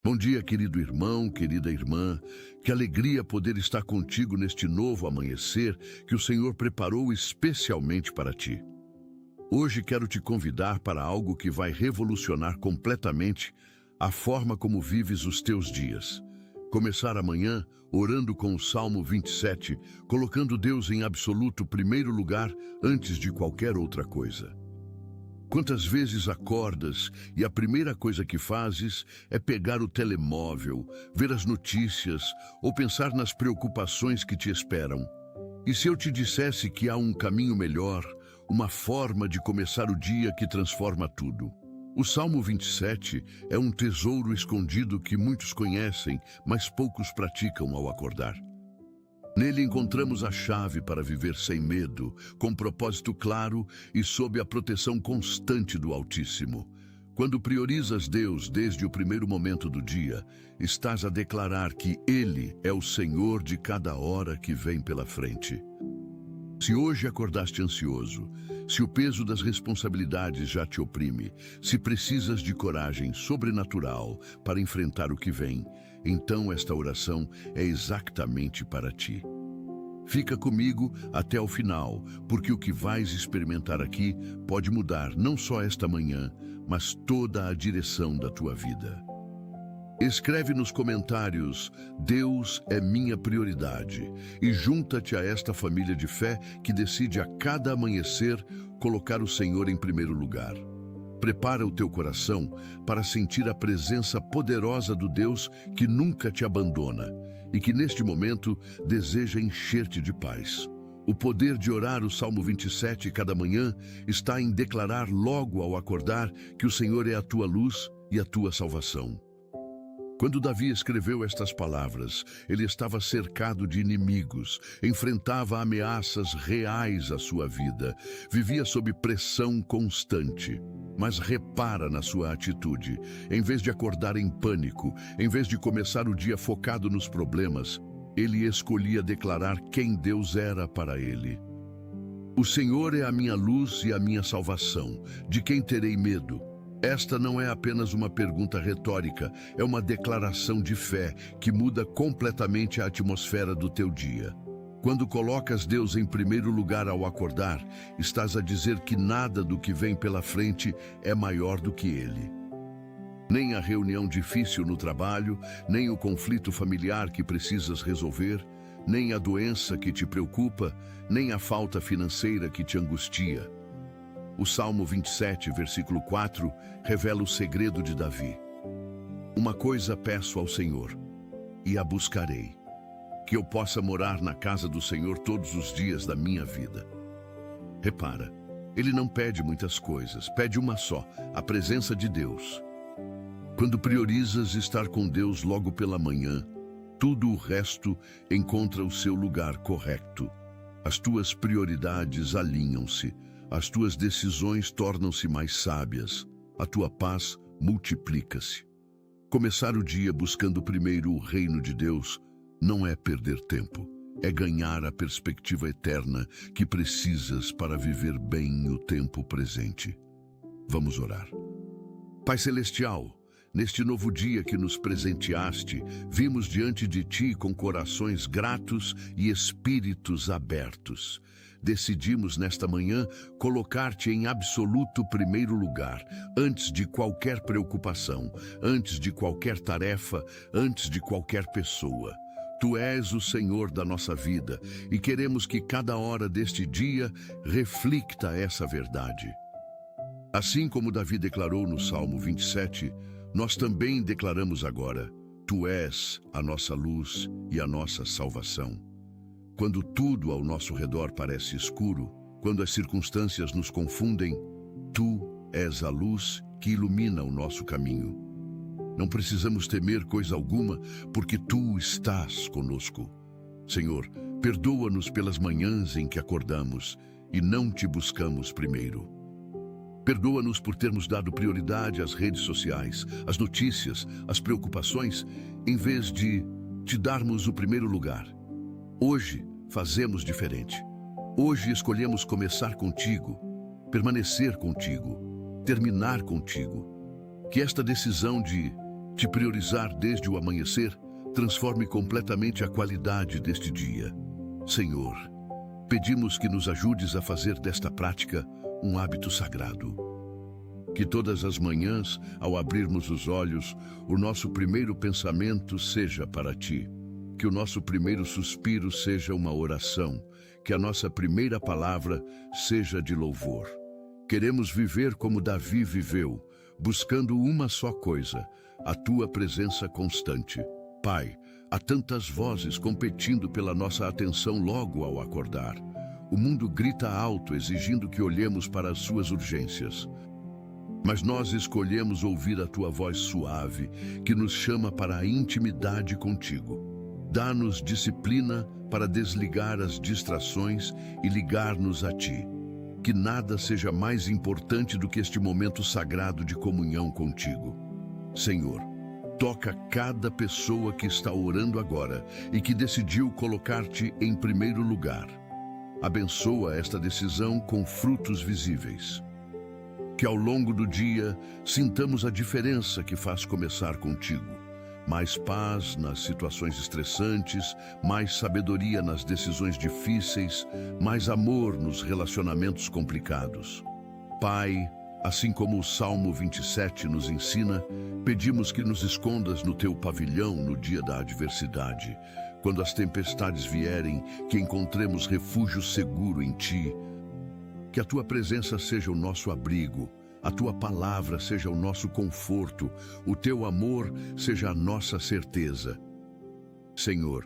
Bom dia, querido irmão, querida irmã. Que alegria poder estar contigo neste novo amanhecer que o Senhor preparou especialmente para ti. Hoje quero te convidar para algo que vai revolucionar completamente a forma como vives os teus dias. Começar amanhã orando com o Salmo 27, colocando Deus em absoluto primeiro lugar antes de qualquer outra coisa. Quantas vezes acordas e a primeira coisa que fazes é pegar o telemóvel, ver as notícias ou pensar nas preocupações que te esperam? E se eu te dissesse que há um caminho melhor, uma forma de começar o dia que transforma tudo? O Salmo 27 é um tesouro escondido que muitos conhecem, mas poucos praticam ao acordar. Nele encontramos a chave para viver sem medo, com propósito claro e sob a proteção constante do Altíssimo. Quando priorizas Deus desde o primeiro momento do dia, estás a declarar que Ele é o Senhor de cada hora que vem pela frente. Se hoje acordaste ansioso, se o peso das responsabilidades já te oprime, se precisas de coragem sobrenatural para enfrentar o que vem, então esta oração é exatamente para ti. Fica comigo até o final, porque o que vais experimentar aqui pode mudar não só esta manhã, mas toda a direção da tua vida. Escreve nos comentários: Deus é minha prioridade, e junta-te a esta família de fé que decide a cada amanhecer colocar o Senhor em primeiro lugar. Prepara o teu coração para sentir a presença poderosa do Deus que nunca te abandona e que neste momento deseja encher-te de paz. O poder de orar o Salmo 27 cada manhã está em declarar logo ao acordar que o Senhor é a tua luz e a tua salvação. Quando Davi escreveu estas palavras, ele estava cercado de inimigos, enfrentava ameaças reais à sua vida, vivia sob pressão constante. Mas repara na sua atitude. Em vez de acordar em pânico, em vez de começar o dia focado nos problemas, ele escolhia declarar quem Deus era para ele. O Senhor é a minha luz e a minha salvação. De quem terei medo? Esta não é apenas uma pergunta retórica, é uma declaração de fé que muda completamente a atmosfera do teu dia. Quando colocas Deus em primeiro lugar ao acordar, estás a dizer que nada do que vem pela frente é maior do que Ele. Nem a reunião difícil no trabalho, nem o conflito familiar que precisas resolver, nem a doença que te preocupa, nem a falta financeira que te angustia. O Salmo 27, versículo 4, revela o segredo de Davi. Uma coisa peço ao Senhor, e a buscarei, que eu possa morar na casa do Senhor todos os dias da minha vida. Repara, ele não pede muitas coisas, pede uma só, a presença de Deus. Quando priorizas estar com Deus logo pela manhã, tudo o resto encontra o seu lugar correto. As tuas prioridades alinham-se, as tuas decisões tornam-se mais sábias, a tua paz multiplica-se. Começar o dia buscando primeiro o reino de Deus não é perder tempo, é ganhar a perspectiva eterna que precisas para viver bem o tempo presente. Vamos orar. Pai Celestial, neste novo dia que nos presenteaste, vimos diante de Ti com corações gratos e espíritos abertos. Decidimos nesta manhã colocar-te em absoluto primeiro lugar, antes de qualquer preocupação, antes de qualquer tarefa, antes de qualquer pessoa. Tu és o Senhor da nossa vida e queremos que cada hora deste dia reflita essa verdade. Assim como Davi declarou no Salmo 27, nós também declaramos agora: Tu és a nossa luz e a nossa salvação. Quando tudo ao nosso redor parece escuro, quando as circunstâncias nos confundem, Tu és a luz que ilumina o nosso caminho. Não precisamos temer coisa alguma, porque Tu estás conosco. Senhor, perdoa-nos pelas manhãs em que acordamos e não Te buscamos primeiro. Perdoa-nos por termos dado prioridade às redes sociais, às notícias, às preocupações, em vez de Te darmos o primeiro lugar. Hoje fazemos diferente. Hoje escolhemos começar contigo, permanecer contigo, terminar contigo. Que esta decisão de Te priorizar desde o amanhecer transforme completamente a qualidade deste dia. Senhor, pedimos que nos ajudes a fazer desta prática um hábito sagrado. Que todas as manhãs, ao abrirmos os olhos, o nosso primeiro pensamento seja para Ti. Que o nosso primeiro suspiro seja uma oração. Que a nossa primeira palavra seja de louvor. Queremos viver como Davi viveu, buscando uma só coisa, a Tua presença constante. Pai, há tantas vozes competindo pela nossa atenção logo ao acordar. O mundo grita alto, exigindo que olhemos para as suas urgências. Mas nós escolhemos ouvir a Tua voz suave, que nos chama para a intimidade contigo. Dá-nos disciplina para desligar as distrações e ligar-nos a Ti. Que nada seja mais importante do que este momento sagrado de comunhão contigo. Senhor, toca cada pessoa que está orando agora e que decidiu colocar-te em primeiro lugar. Abençoa esta decisão com frutos visíveis. Que ao longo do dia sintamos a diferença que faz começar contigo. Mais paz nas situações estressantes, mais sabedoria nas decisões difíceis, mais amor nos relacionamentos complicados. Pai, assim como o Salmo 27 nos ensina, pedimos que nos escondas no Teu pavilhão no dia da adversidade. Quando as tempestades vierem, que encontremos refúgio seguro em Ti. Que a Tua presença seja o nosso abrigo, a Tua palavra seja o nosso conforto, o Teu amor seja a nossa certeza. Senhor,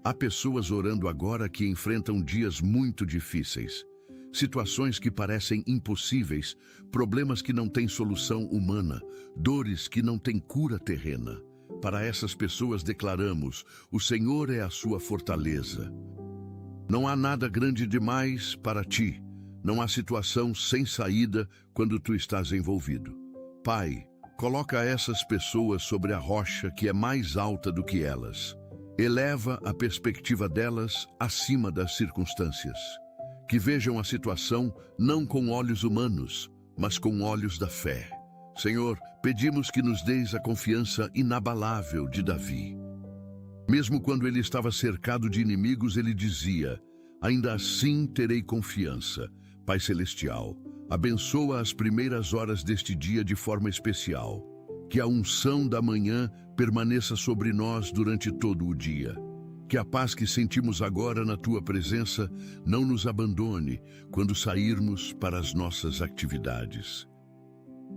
há pessoas orando agora que enfrentam dias muito difíceis, situações que parecem impossíveis, problemas que não têm solução humana, dores que não têm cura terrena. Para essas pessoas declaramos: o Senhor é a sua fortaleza. Não há nada grande demais para Ti. Não há situação sem saída quando Tu estás envolvido. Pai, coloca essas pessoas sobre a rocha que é mais alta do que elas. Eleva a perspectiva delas acima das circunstâncias. Que vejam a situação não com olhos humanos, mas com olhos da fé. Senhor, pedimos que nos deis a confiança inabalável de Davi. Mesmo quando ele estava cercado de inimigos, ele dizia: ainda assim terei confiança. Pai Celestial, abençoa as primeiras horas deste dia de forma especial. Que a unção da manhã permaneça sobre nós durante todo o dia. Que a paz que sentimos agora na Tua presença não nos abandone quando sairmos para as nossas atividades.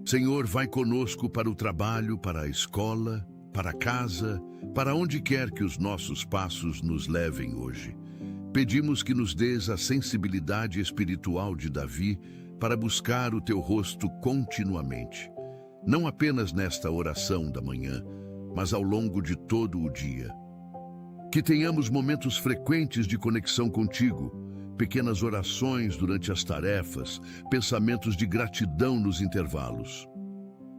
Senhor, vai conosco para o trabalho, para a escola, para casa, para onde quer que os nossos passos nos levem hoje. Pedimos que nos dês a sensibilidade espiritual de Davi para buscar o Teu rosto continuamente. Não apenas nesta oração da manhã, mas ao longo de todo o dia. Que tenhamos momentos frequentes de conexão contigo, pequenas orações durante as tarefas, pensamentos de gratidão nos intervalos.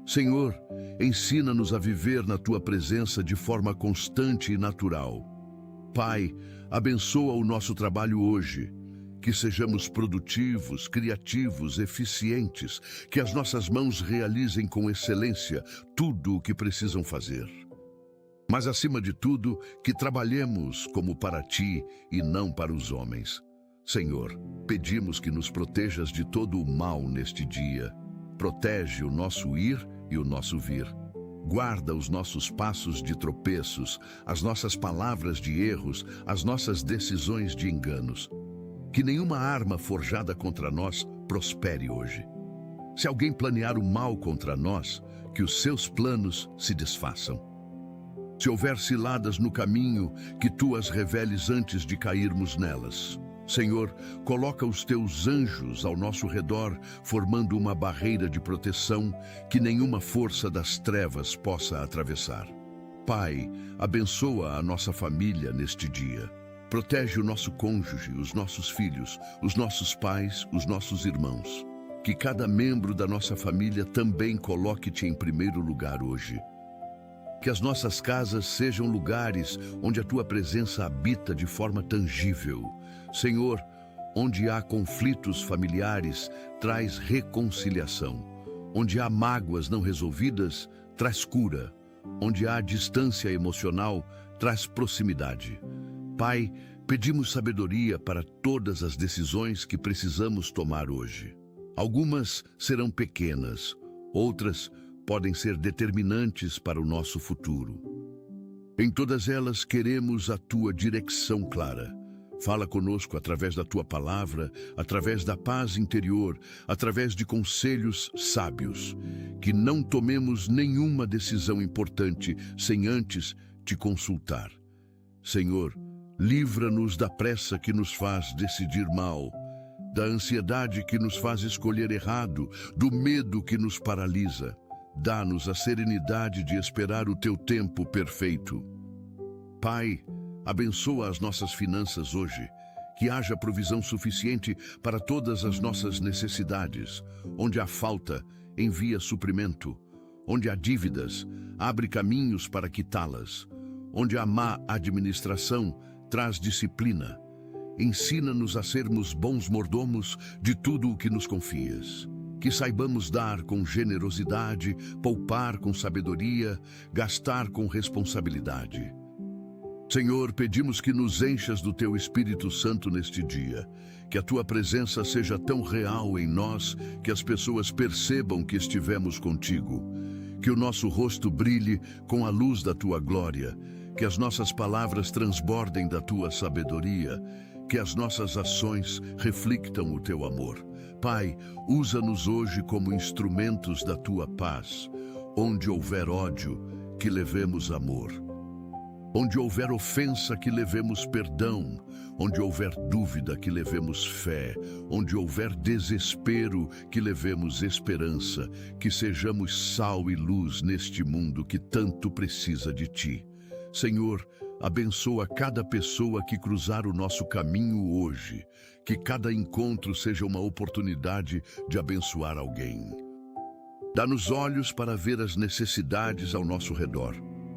Senhor, ensina-nos a viver na Tua presença de forma constante e natural. Pai, abençoa o nosso trabalho hoje. Que sejamos produtivos, criativos, eficientes, que as nossas mãos realizem com excelência tudo o que precisam fazer. Mas, acima de tudo, que trabalhemos como para Ti e não para os homens. Senhor, pedimos que nos protejas de todo o mal neste dia. Protege o nosso ir e o nosso vir. Guarda os nossos passos de tropeços, as nossas palavras de erros, as nossas decisões de enganos. Que nenhuma arma forjada contra nós prospere hoje. Se alguém planear o mal contra nós, que os seus planos se desfaçam. Se houver ciladas no caminho, que Tu as reveles antes de cairmos nelas. Senhor, coloca os Teus anjos ao nosso redor, formando uma barreira de proteção que nenhuma força das trevas possa atravessar. Pai, abençoa a nossa família neste dia. Protege o nosso cônjuge, os nossos filhos, os nossos pais, os nossos irmãos. Que cada membro da nossa família também coloque-Te em primeiro lugar hoje. Que as nossas casas sejam lugares onde a Tua presença habita de forma tangível. Senhor, onde há conflitos familiares, traz reconciliação. Onde há mágoas não resolvidas, traz cura. Onde há distância emocional, traz proximidade. Pai, pedimos sabedoria para todas as decisões que precisamos tomar hoje. Algumas serão pequenas, outras podem ser determinantes para o nosso futuro. Em todas elas queremos a tua direção clara. Fala conosco através da tua palavra, através da paz interior, através de conselhos sábios. Que não tomemos nenhuma decisão importante sem antes te consultar. Senhor, livra-nos da pressa que nos faz decidir mal, da ansiedade que nos faz escolher errado, do medo que nos paralisa. Dá-nos a serenidade de esperar o teu tempo perfeito. Pai, abençoa as nossas finanças hoje, que haja provisão suficiente para todas as nossas necessidades. Onde há falta, envia suprimento. Onde há dívidas, abre caminhos para quitá-las. Onde há má administração, traz disciplina. Ensina-nos a sermos bons mordomos de tudo o que nos confias. Que saibamos dar com generosidade, poupar com sabedoria, gastar com responsabilidade. Senhor, pedimos que nos enchas do teu Espírito Santo neste dia, que a tua presença seja tão real em nós que as pessoas percebam que estivemos contigo, que o nosso rosto brilhe com a luz da tua glória, que as nossas palavras transbordem da tua sabedoria, que as nossas ações reflitam o teu amor. Pai, usa-nos hoje como instrumentos da tua paz. Onde houver ódio, que levemos amor. Onde houver ofensa, que levemos perdão. Onde houver dúvida, que levemos fé. Onde houver desespero, que levemos esperança. Que sejamos sal e luz neste mundo que tanto precisa de ti. Senhor, abençoa cada pessoa que cruzar o nosso caminho hoje. Que cada encontro seja uma oportunidade de abençoar alguém. Dá-nos olhos para ver as necessidades ao nosso redor,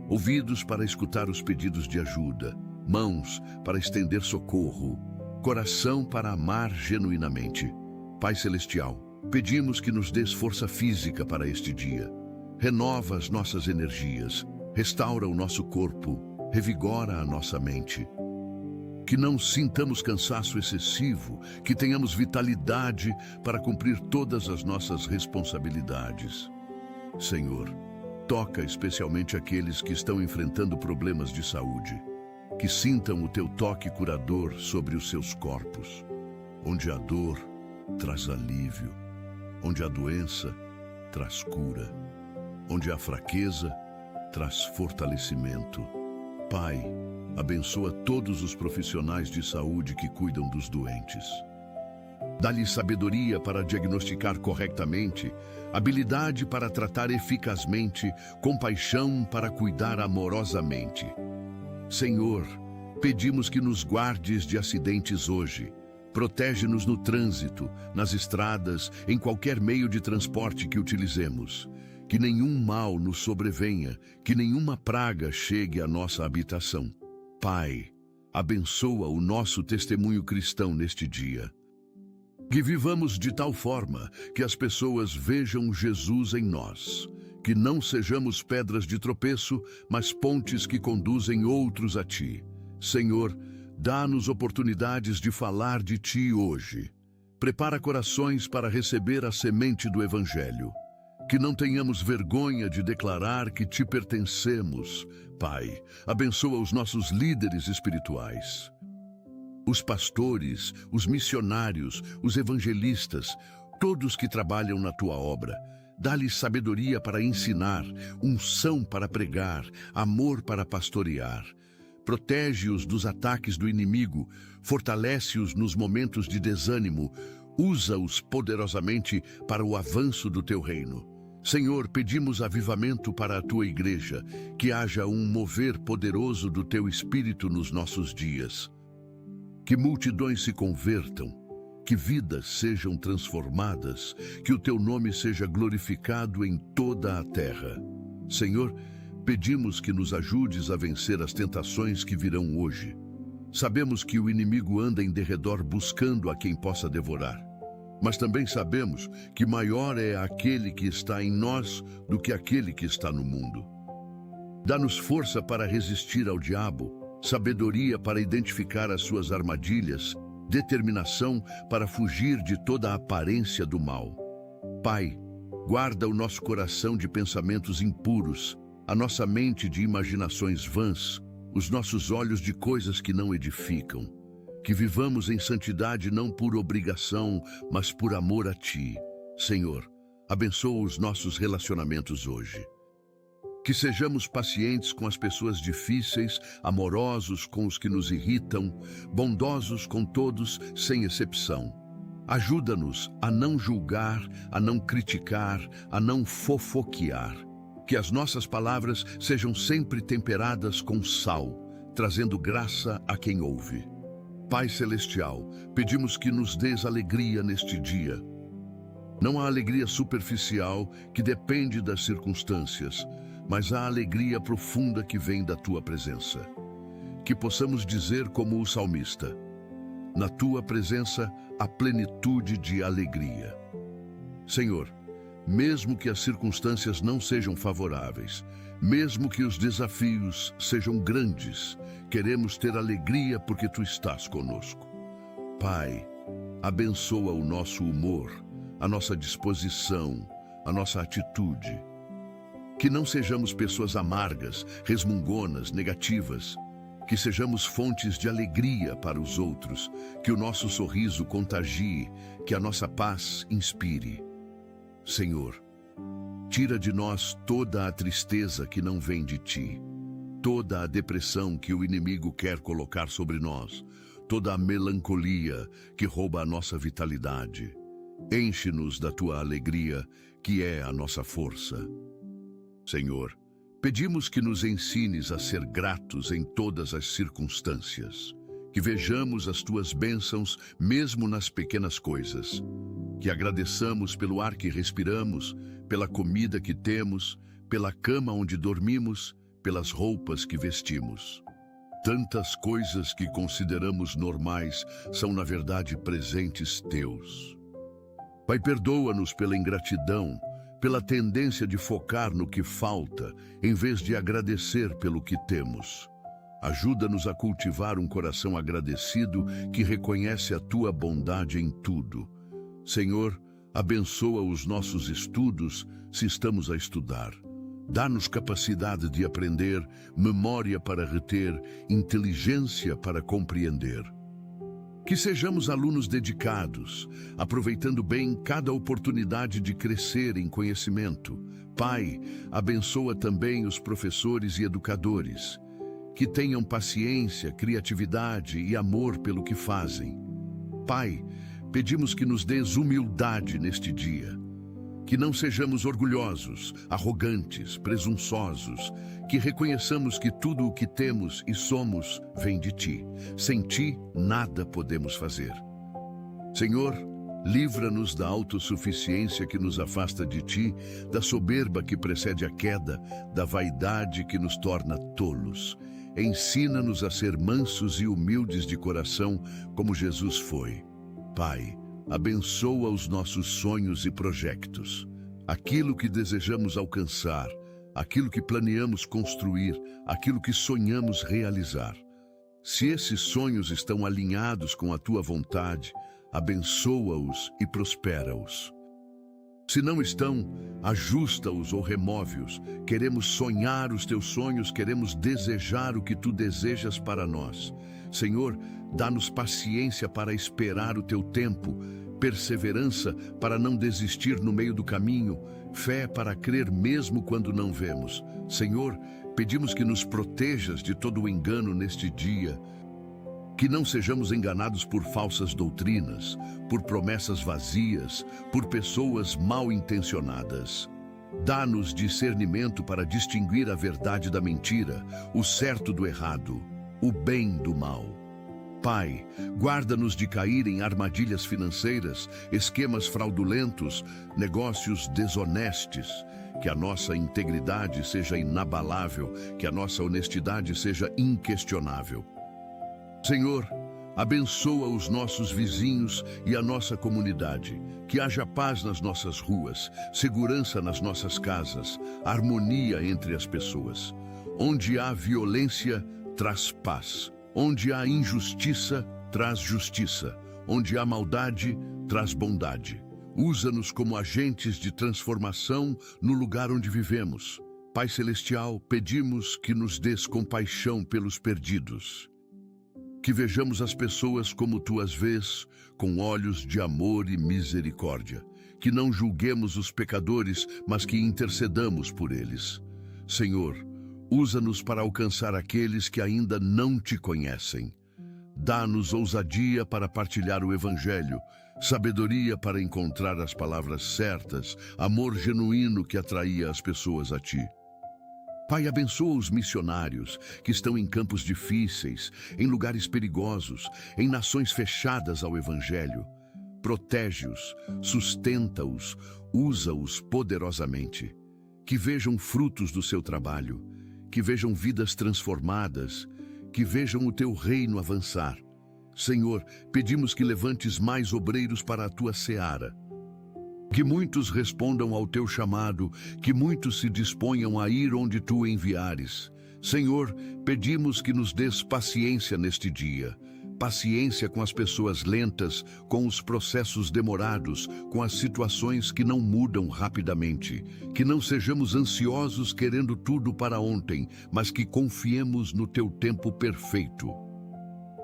ouvidos para escutar os pedidos de ajuda, mãos para estender socorro, coração para amar genuinamente. Pai Celestial, pedimos que nos dês força física para este dia. Renova as nossas energias, restaura o nosso corpo, revigora a nossa mente. Que não sintamos cansaço excessivo, que tenhamos vitalidade para cumprir todas as nossas responsabilidades. Senhor, toca especialmente aqueles que estão enfrentando problemas de saúde. Que sintam o teu toque curador sobre os seus corpos. Onde há dor, traz alívio. Onde há doença, traz cura. Onde há fraqueza, traz fortalecimento. Pai, abençoa todos os profissionais de saúde que cuidam dos doentes. Dá-lhes sabedoria para diagnosticar corretamente, habilidade para tratar eficazmente, compaixão para cuidar amorosamente. Senhor, pedimos que nos guardes de acidentes hoje. Protege-nos no trânsito, nas estradas, em qualquer meio de transporte que utilizemos. Que nenhum mal nos sobrevenha, que nenhuma praga chegue à nossa habitação. Pai, abençoa o nosso testemunho cristão neste dia. Que vivamos de tal forma que as pessoas vejam Jesus em nós. Que não sejamos pedras de tropeço, mas pontes que conduzem outros a ti. Senhor, dá-nos oportunidades de falar de ti hoje. Prepara corações para receber a semente do Evangelho. Que não tenhamos vergonha de declarar que te pertencemos. Pai, abençoa os nossos líderes espirituais. Os pastores, os missionários, os evangelistas, todos que trabalham na tua obra. Dá-lhes sabedoria para ensinar, unção para pregar, amor para pastorear. Protege-os dos ataques do inimigo, fortalece-os nos momentos de desânimo, usa-os poderosamente para o avanço do teu reino. Senhor, pedimos avivamento para a tua igreja, que haja um mover poderoso do teu Espírito nos nossos dias. Que multidões se convertam, que vidas sejam transformadas, que o teu nome seja glorificado em toda a terra. Senhor, pedimos que nos ajudes a vencer as tentações que virão hoje. Sabemos que o inimigo anda em derredor buscando a quem possa devorar. Mas também sabemos que maior é aquele que está em nós do que aquele que está no mundo. Dá-nos força para resistir ao diabo, sabedoria para identificar as suas armadilhas, determinação para fugir de toda a aparência do mal. Pai, guarda o nosso coração de pensamentos impuros, a nossa mente de imaginações vãs, os nossos olhos de coisas que não edificam. Que vivamos em santidade não por obrigação, mas por amor a Ti. Senhor, abençoa os nossos relacionamentos hoje. Que sejamos pacientes com as pessoas difíceis, amorosos com os que nos irritam, bondosos com todos, sem exceção. Ajuda-nos a não julgar, a não criticar, a não fofoquear. Que as nossas palavras sejam sempre temperadas com sal, trazendo graça a quem ouve. Pai Celestial, pedimos que nos dês alegria neste dia. Não há alegria superficial que depende das circunstâncias, mas há alegria profunda que vem da Tua presença. Que possamos dizer como o salmista: na Tua presença há plenitude de alegria. Senhor, mesmo que as circunstâncias não sejam favoráveis, mesmo que os desafios sejam grandes, queremos ter alegria porque Tu estás conosco. Pai, abençoa o nosso humor, a nossa disposição, a nossa atitude. Que não sejamos pessoas amargas, resmungonas, negativas. Que sejamos fontes de alegria para os outros, que o nosso sorriso contagie, que a nossa paz inspire. Senhor, tira de nós toda a tristeza que não vem de Ti, toda a depressão que o inimigo quer colocar sobre nós, toda a melancolia que rouba a nossa vitalidade. Enche-nos da Tua alegria, que é a nossa força. Senhor, pedimos que nos ensines a ser gratos em todas as circunstâncias, que vejamos as Tuas bênçãos mesmo nas pequenas coisas, que agradeçamos pelo ar que respiramos, pela comida que temos, pela cama onde dormimos, pelas roupas que vestimos. Tantas coisas que consideramos normais são, na verdade, presentes Teus. Pai, perdoa-nos pela ingratidão, pela tendência de focar no que falta, em vez de agradecer pelo que temos. Ajuda-nos a cultivar um coração agradecido que reconhece a Tua bondade em tudo. Senhor, abençoa os nossos estudos se estamos a estudar. Dá-nos capacidade de aprender, memória para reter, inteligência para compreender. Que sejamos alunos dedicados, aproveitando bem cada oportunidade de crescer em conhecimento. Pai, abençoa também os professores e educadores. Que tenham paciência, criatividade e amor pelo que fazem. Pai, pedimos que nos dês humildade neste dia. Que não sejamos orgulhosos, arrogantes, presunçosos. Que reconheçamos que tudo o que temos e somos vem de Ti. Sem Ti, nada podemos fazer. Senhor, livra-nos da autossuficiência que nos afasta de Ti, da soberba que precede a queda, da vaidade que nos torna tolos. Ensina-nos a ser mansos e humildes de coração, como Jesus foi. Pai, abençoa os nossos sonhos e projetos. Aquilo que desejamos alcançar, aquilo que planeamos construir, aquilo que sonhamos realizar. Se esses sonhos estão alinhados com a Tua vontade, abençoa-os e prospera-os. Se não estão, ajusta-os ou remove-os. Queremos sonhar os Teus sonhos, queremos desejar o que Tu desejas para nós. Senhor, dá-nos paciência para esperar o Teu tempo, perseverança para não desistir no meio do caminho, fé para crer mesmo quando não vemos. Senhor, pedimos que nos protejas de todo o engano neste dia, que não sejamos enganados por falsas doutrinas, por promessas vazias, por pessoas mal intencionadas. Dá-nos discernimento para distinguir a verdade da mentira, o certo do errado, o bem do mal. Pai, guarda-nos de cair em armadilhas financeiras, esquemas fraudulentos, negócios desonestos. Que a nossa integridade seja inabalável, que a nossa honestidade seja inquestionável. Senhor, abençoa os nossos vizinhos e a nossa comunidade. Que haja paz nas nossas ruas, segurança nas nossas casas, harmonia entre as pessoas. Onde há violência, traz paz. Onde há injustiça, traz justiça. Onde há maldade, traz bondade. Usa-nos como agentes de transformação no lugar onde vivemos. Pai Celestial, pedimos que nos dês compaixão pelos perdidos. Que vejamos as pessoas como Tu as vês, com olhos de amor e misericórdia. Que não julguemos os pecadores, mas que intercedamos por eles. Senhor, usa-nos para alcançar aqueles que ainda não Te conhecem. Dá-nos ousadia para partilhar o Evangelho, sabedoria para encontrar as palavras certas, amor genuíno que atraía as pessoas a Ti. Pai, abençoa os missionários que estão em campos difíceis, em lugares perigosos, em nações fechadas ao Evangelho. Protege-os, sustenta-os, usa-os poderosamente. Que vejam frutos do seu trabalho, que vejam vidas transformadas, que vejam o Teu reino avançar. Senhor, pedimos que levantes mais obreiros para a Tua seara. Que muitos respondam ao Teu chamado, que muitos se disponham a ir onde Tu enviares. Senhor, pedimos que nos dês paciência neste dia. Paciência com as pessoas lentas, com os processos demorados, com as situações que não mudam rapidamente. Que não sejamos ansiosos querendo tudo para ontem, mas que confiemos no Teu tempo perfeito.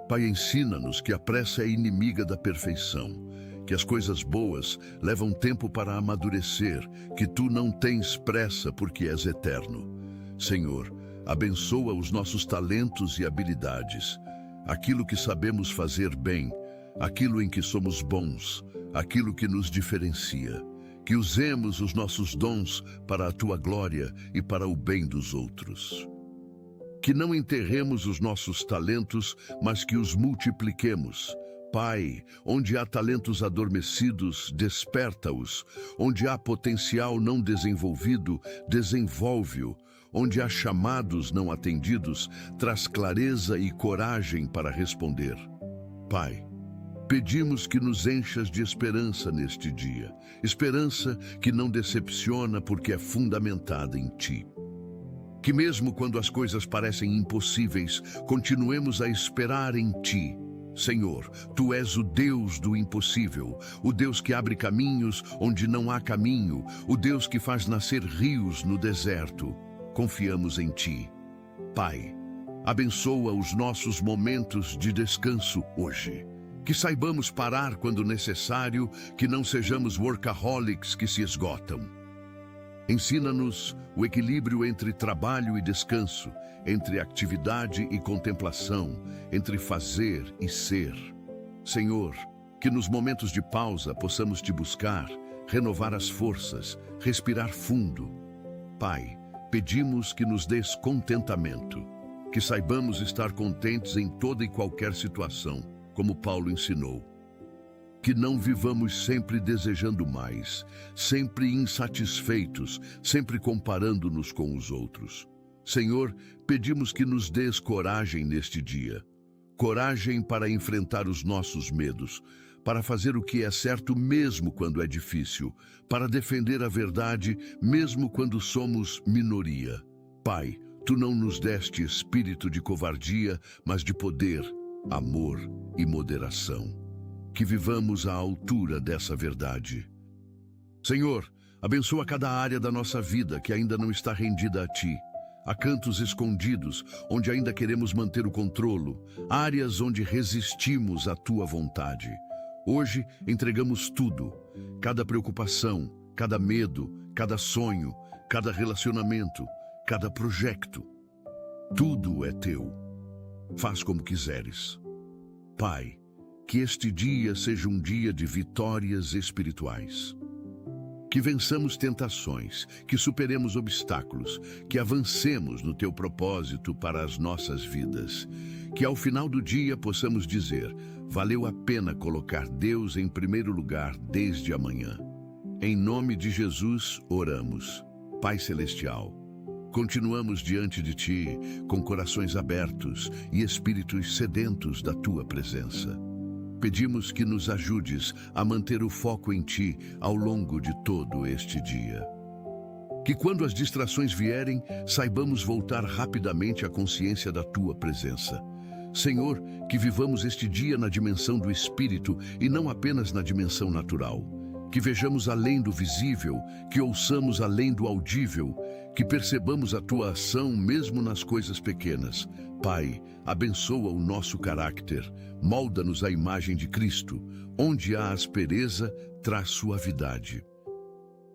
Pai, ensina-nos que a pressa é inimiga da perfeição, que as coisas boas levam tempo para amadurecer, que Tu não tens pressa porque és eterno. Senhor, abençoa os nossos talentos e habilidades, aquilo que sabemos fazer bem, aquilo em que somos bons, aquilo que nos diferencia. Que usemos os nossos dons para a Tua glória e para o bem dos outros. Que não enterremos os nossos talentos, mas que os multipliquemos. Pai, onde há talentos adormecidos, desperta-os. Onde há potencial não desenvolvido, desenvolve-o. Onde há chamados não atendidos, traz clareza e coragem para responder. Pai, pedimos que nos enchas de esperança neste dia. Esperança que não decepciona porque é fundamentada em Ti. Que mesmo quando as coisas parecem impossíveis, continuemos a esperar em Ti. Senhor, Tu és o Deus do impossível, o Deus que abre caminhos onde não há caminho, o Deus que faz nascer rios no deserto. Confiamos em Ti. Pai, abençoa os nossos momentos de descanso hoje. Que saibamos parar quando necessário, que não sejamos workaholics que se esgotam. Ensina-nos o equilíbrio entre trabalho e descanso, entre atividade e contemplação, entre fazer e ser. Senhor, que nos momentos de pausa possamos Te buscar, renovar as forças, respirar fundo. Pai, pedimos que nos dês contentamento, que saibamos estar contentes em toda e qualquer situação, como Paulo ensinou. Que não vivamos sempre desejando mais, sempre insatisfeitos, sempre comparando-nos com os outros. Senhor, pedimos que nos dês coragem neste dia. Coragem para enfrentar os nossos medos, para fazer o que é certo mesmo quando é difícil, para defender a verdade mesmo quando somos minoria. Pai, Tu não nos deste espírito de covardia, mas de poder, amor e moderação. Que vivamos à altura dessa verdade. Senhor, abençoa cada área da nossa vida que ainda não está rendida a Ti. Há cantos escondidos, onde ainda queremos manter o controlo, áreas onde resistimos à Tua vontade. Hoje entregamos tudo, cada preocupação, cada medo, cada sonho, cada relacionamento, cada projeto. Tudo é Teu. Faz como quiseres. Pai, que este dia seja um dia de vitórias espirituais. Que vençamos tentações, que superemos obstáculos, que avancemos no Teu propósito para as nossas vidas. Que ao final do dia possamos dizer, valeu a pena colocar Deus em primeiro lugar desde amanhã. Em nome de Jesus, oramos. Pai Celestial, continuamos diante de Ti com corações abertos e espíritos sedentos da Tua presença. Pedimos que nos ajudes a manter o foco em Ti ao longo de todo este dia. Que quando as distrações vierem, saibamos voltar rapidamente à consciência da Tua presença. Senhor, que vivamos este dia na dimensão do Espírito e não apenas na dimensão natural. Que vejamos além do visível, que ouçamos além do audível, que percebamos a Tua ação mesmo nas coisas pequenas. Pai, abençoa o nosso caráter, molda-nos à imagem de Cristo. Onde há aspereza, traz suavidade.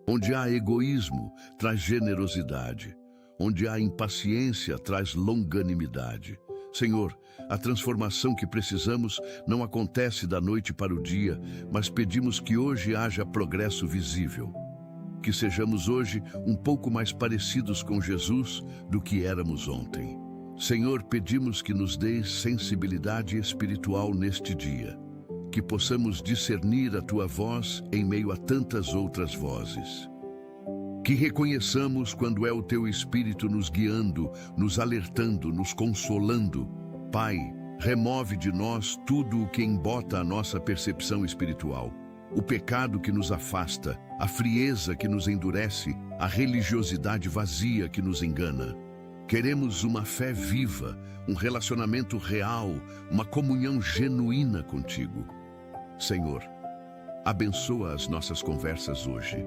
Onde há egoísmo, traz generosidade. Onde há impaciência, traz longanimidade. Senhor, a transformação que precisamos não acontece da noite para o dia, mas pedimos que hoje haja progresso visível. Que sejamos hoje um pouco mais parecidos com Jesus do que éramos ontem. Senhor, pedimos que nos deis sensibilidade espiritual neste dia. Que possamos discernir a Tua voz em meio a tantas outras vozes. Que reconheçamos quando é o Teu Espírito nos guiando, nos alertando, nos consolando. Pai, remove de nós tudo o que embota a nossa percepção espiritual. O pecado que nos afasta, a frieza que nos endurece, a religiosidade vazia que nos engana. Queremos uma fé viva, um relacionamento real, uma comunhão genuína contigo. Senhor, abençoa as nossas conversas hoje.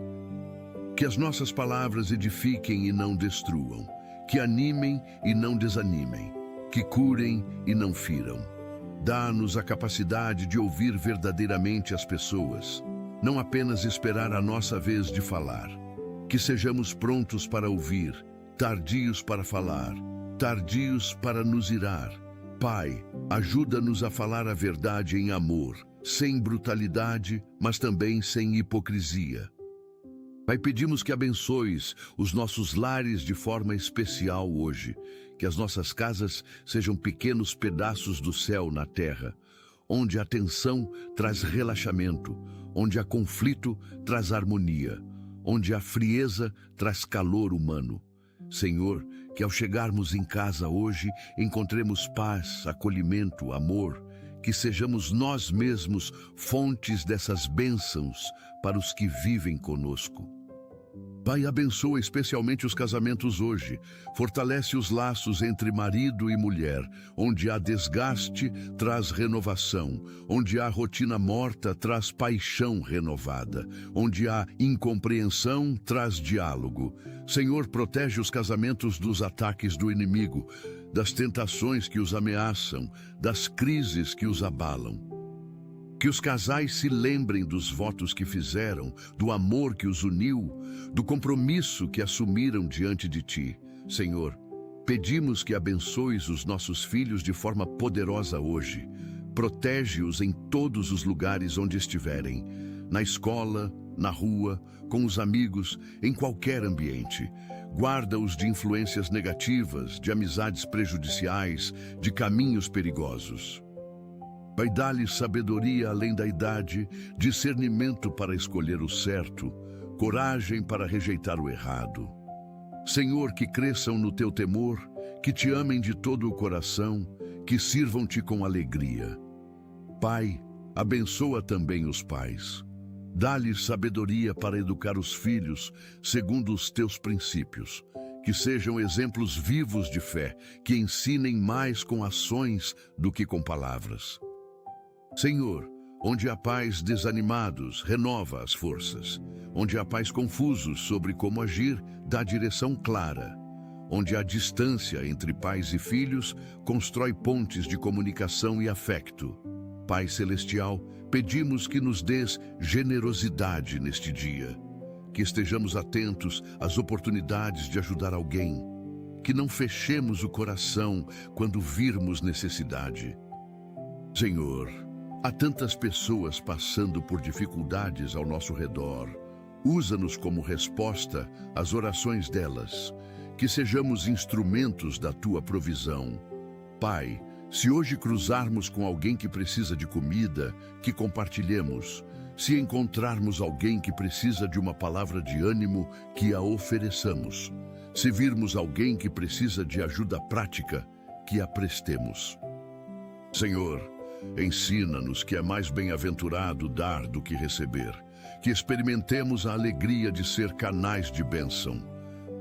Que as nossas palavras edifiquem e não destruam, que animem e não desanimem, que curem e não firam. Dá-nos a capacidade de ouvir verdadeiramente as pessoas, não apenas esperar a nossa vez de falar. Que sejamos prontos para ouvir, tardios para falar, tardios para nos irar. Pai, ajuda-nos a falar a verdade em amor, sem brutalidade, mas também sem hipocrisia. Pai, pedimos que abençoes os nossos lares de forma especial hoje, que as nossas casas sejam pequenos pedaços do céu na terra, onde a tensão traz relaxamento, onde há conflito traz harmonia, onde a frieza traz calor humano. Senhor, que ao chegarmos em casa hoje encontremos paz, acolhimento, amor, que sejamos nós mesmos fontes dessas bênçãos para os que vivem conosco. Pai, abençoa especialmente os casamentos hoje. Fortalece os laços entre marido e mulher. Onde há desgaste, traz renovação. Onde há rotina morta, traz paixão renovada. Onde há incompreensão, traz diálogo. Senhor, protege os casamentos dos ataques do inimigo, das tentações que os ameaçam, das crises que os abalam. Que os casais se lembrem dos votos que fizeram, do amor que os uniu, do compromisso que assumiram diante de Ti. Senhor, pedimos que abençoes os nossos filhos de forma poderosa hoje. Protege-os em todos os lugares onde estiverem, na escola, na rua, com os amigos, em qualquer ambiente. Guarda-os de influências negativas, de amizades prejudiciais, de caminhos perigosos. Pai, dá-lhes sabedoria além da idade, discernimento para escolher o certo, coragem para rejeitar o errado. Senhor, que cresçam no Teu temor, que Te amem de todo o coração, que sirvam-Te com alegria. Pai, abençoa também os pais. Dá-lhes sabedoria para educar os filhos segundo os Teus princípios. Que sejam exemplos vivos de fé, que ensinem mais com ações do que com palavras. Senhor, onde há pais desanimados, renova as forças. Onde há pais confusos sobre como agir, dá direção clara. Onde há distância entre pais e filhos, constrói pontes de comunicação e afeto. Pai Celestial, pedimos que nos dês generosidade neste dia. Que estejamos atentos às oportunidades de ajudar alguém. Que não fechemos o coração quando virmos necessidade. Senhor, há tantas pessoas passando por dificuldades ao nosso redor. Usa-nos como resposta às orações delas. Que sejamos instrumentos da Tua provisão. Pai, se hoje cruzarmos com alguém que precisa de comida, que compartilhemos. Se encontrarmos alguém que precisa de uma palavra de ânimo, que a ofereçamos. Se virmos alguém que precisa de ajuda prática, que a prestemos. Senhor, ensina-nos que é mais bem-aventurado dar do que receber, que experimentemos a alegria de ser canais de bênção.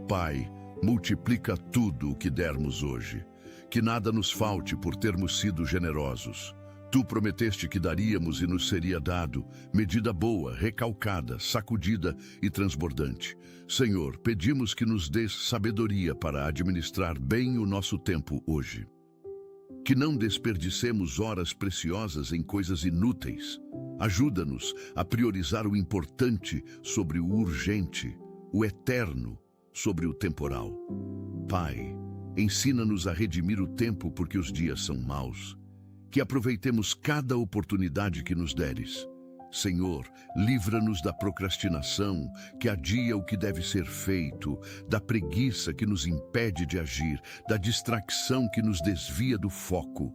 Pai, multiplica tudo o que dermos hoje. Que nada nos falte por termos sido generosos. Tu prometeste que daríamos e nos seria dado, medida boa, recalcada, sacudida e transbordante. Senhor, pedimos que nos dês sabedoria para administrar bem o nosso tempo hoje. Que não desperdicemos horas preciosas em coisas inúteis. Ajuda-nos a priorizar o importante sobre o urgente, o eterno sobre o temporal. Pai, ensina-nos a redimir o tempo porque os dias são maus. Que aproveitemos cada oportunidade que nos deres. Senhor, livra-nos da procrastinação, que adia o que deve ser feito, da preguiça que nos impede de agir, da distração que nos desvia do foco.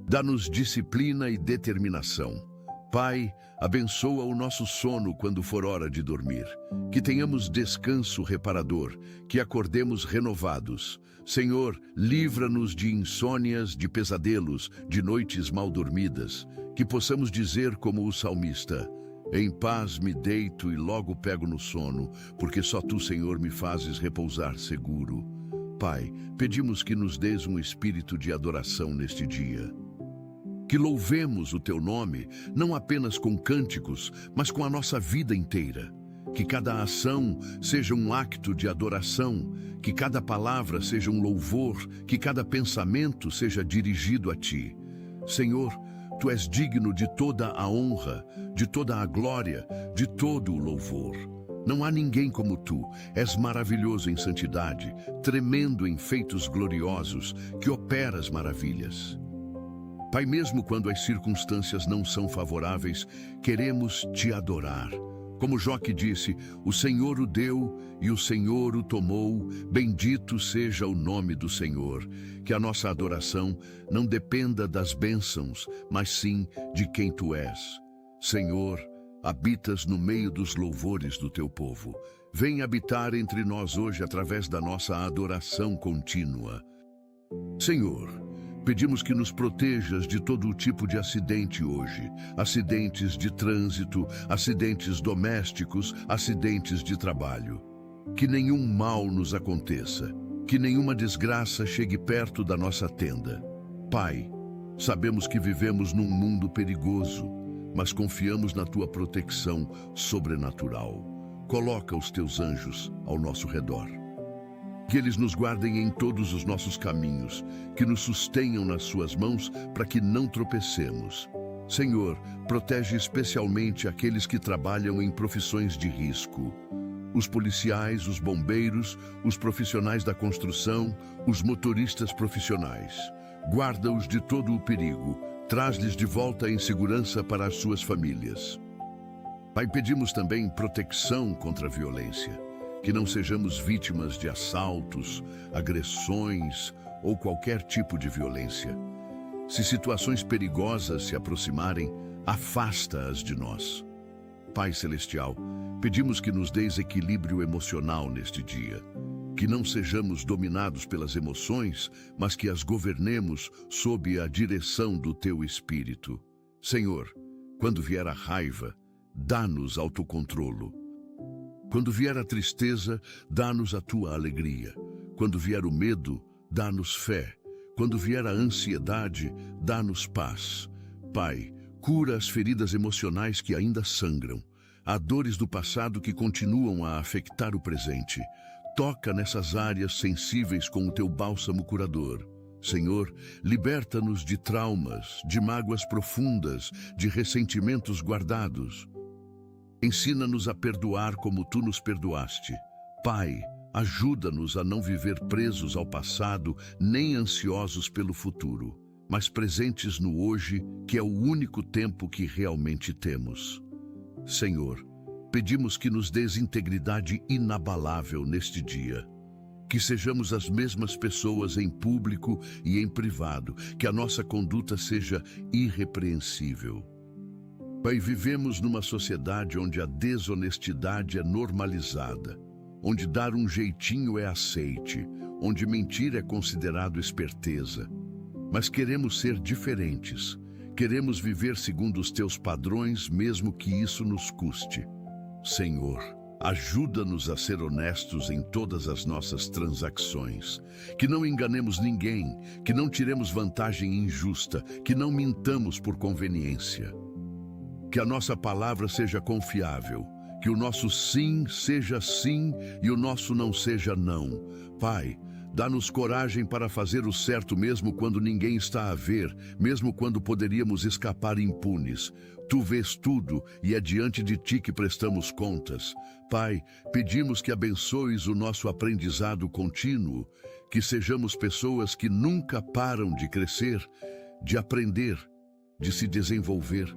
Dá-nos disciplina e determinação. Pai, abençoa o nosso sono quando for hora de dormir. Que tenhamos descanso reparador, que acordemos renovados. Senhor, livra-nos de insônias, de pesadelos, de noites mal dormidas. Que possamos dizer como o salmista: em paz me deito e logo pego no sono, porque só Tu, Senhor, me fazes repousar seguro. Pai, pedimos que nos dês um espírito de adoração neste dia. Que louvemos o Teu nome, não apenas com cânticos, mas com a nossa vida inteira. Que cada ação seja um acto de adoração, que cada palavra seja um louvor, que cada pensamento seja dirigido a Ti. Senhor, Tu és digno de toda a honra, de toda a glória, de todo o louvor. Não há ninguém como Tu, és maravilhoso em santidade, tremendo em feitos gloriosos, que operas maravilhas. Pai, mesmo quando as circunstâncias não são favoráveis, queremos Te adorar. Como Jó que disse: o Senhor o deu e o Senhor o tomou, bendito seja o nome do Senhor. Que a nossa adoração não dependa das bênçãos, mas sim de quem Tu és. Senhor, habitas no meio dos louvores do Teu povo. Vem habitar entre nós hoje através da nossa adoração contínua. Senhor, pedimos que nos protejas de todo tipo de acidente hoje. Acidentes de trânsito, acidentes domésticos, acidentes de trabalho. Que nenhum mal nos aconteça. Que nenhuma desgraça chegue perto da nossa tenda. Pai, sabemos que vivemos num mundo perigoso, mas confiamos na Tua proteção sobrenatural. Coloca os Teus anjos ao nosso redor. Que eles nos guardem em todos os nossos caminhos, que nos sustenham nas Suas mãos para que não tropecemos. Senhor, protege especialmente aqueles que trabalham em profissões de risco. Os policiais, os bombeiros, os profissionais da construção, os motoristas profissionais. Guarda-os de todo o perigo, traz-lhes de volta em segurança para as suas famílias. Pai, pedimos também proteção contra a violência. Que não sejamos vítimas de assaltos, agressões ou qualquer tipo de violência. Se situações perigosas se aproximarem, afasta-as de nós. Pai Celestial, pedimos que nos deis equilíbrio emocional neste dia. Que não sejamos dominados pelas emoções, mas que as governemos sob a direção do Teu Espírito. Senhor, quando vier a raiva, dá-nos autocontrolo. Quando vier a tristeza, dá-nos a Tua alegria. Quando vier o medo, dá-nos fé. Quando vier a ansiedade, dá-nos paz. Pai, cura as feridas emocionais que ainda sangram. Há dores do passado que continuam a afetar o presente. Toca nessas áreas sensíveis com o Teu bálsamo curador. Senhor, liberta-nos de traumas, de mágoas profundas, de ressentimentos guardados. Ensina-nos a perdoar como Tu nos perdoaste. Pai, ajuda-nos a não viver presos ao passado, nem ansiosos pelo futuro, mas presentes no hoje, que é o único tempo que realmente temos. Senhor, pedimos que nos dês integridade inabalável neste dia. Que sejamos as mesmas pessoas em público e em privado, que a nossa conduta seja irrepreensível. Pai, vivemos numa sociedade onde a desonestidade é normalizada, onde dar um jeitinho é aceite, onde mentir é considerado esperteza. Mas queremos ser diferentes, queremos viver segundo os Teus padrões, mesmo que isso nos custe. Senhor, Ajuda-nos a ser honestos em todas as nossas transações, que não enganemos ninguém, que não tiremos vantagem injusta, que não mintamos por conveniência. Que a nossa palavra seja confiável, que o nosso sim seja sim e o nosso não seja não. Pai, dá-nos coragem para fazer o certo mesmo quando ninguém está a ver, mesmo quando poderíamos escapar impunes. Tu vês tudo e é diante de ti que prestamos contas. Pai, pedimos que abençoes o nosso aprendizado contínuo, que sejamos pessoas que nunca param de crescer, de aprender, de se desenvolver.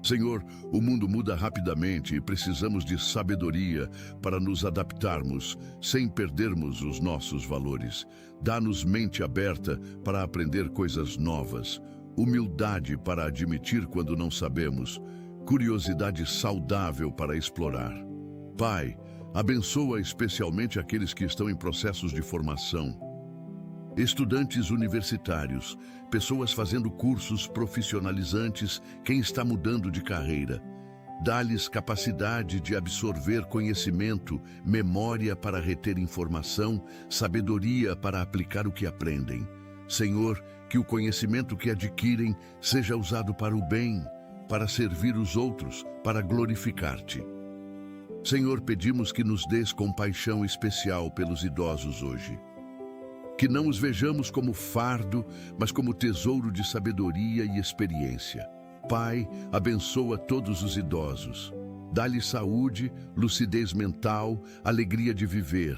Senhor, o mundo muda rapidamente e precisamos de sabedoria para nos adaptarmos, sem perdermos os nossos valores. Dá-nos mente aberta para aprender coisas novas, humildade para admitir quando não sabemos, curiosidade saudável para explorar. Pai, abençoa especialmente aqueles que estão em processos de formação. Estudantes universitários, pessoas fazendo cursos profissionalizantes, quem está mudando de carreira. Dá-lhes capacidade de absorver conhecimento, memória para reter informação, sabedoria para aplicar o que aprendem. Senhor, que o conhecimento que adquirem seja usado para o bem, para servir os outros, para glorificar-te. Senhor, pedimos que nos dês compaixão especial pelos idosos hoje. Que não os vejamos como fardo, mas como tesouro de sabedoria e experiência. Pai, abençoa todos os idosos. Dá-lhes saúde, lucidez mental, alegria de viver.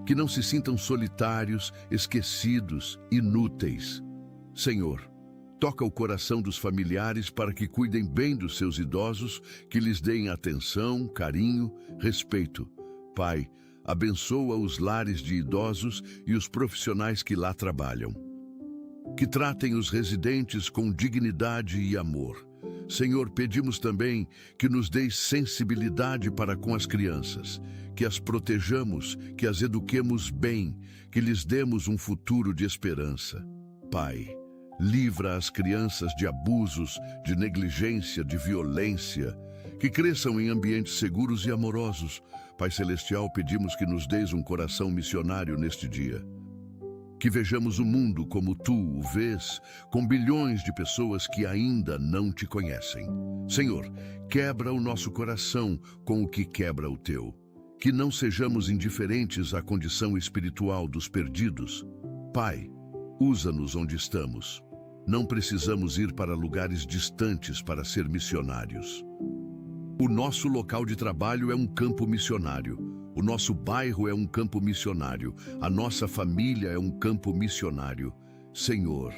Que não se sintam solitários, esquecidos, inúteis. Senhor, toca o coração dos familiares para que cuidem bem dos seus idosos, que lhes deem atenção, carinho, respeito. Pai, abençoa os lares de idosos e os profissionais que lá trabalham. Que tratem os residentes com dignidade e amor. Senhor, pedimos também que nos deis sensibilidade para com as crianças, que as protejamos, que as eduquemos bem, que lhes demos um futuro de esperança. Pai, livra as crianças de abusos, de negligência, de violência, que cresçam em ambientes seguros e amorosos. Pai Celestial, pedimos que nos deis um coração missionário neste dia. Que vejamos o mundo como tu o vês, com bilhões de pessoas que ainda não te conhecem. Senhor, quebra o nosso coração com o que quebra o teu. Que não sejamos indiferentes à condição espiritual dos perdidos. Pai, usa-nos onde estamos. Não precisamos ir para lugares distantes para ser missionários. O nosso local de trabalho é um campo missionário. O nosso bairro é um campo missionário. A nossa família é um campo missionário. Senhor,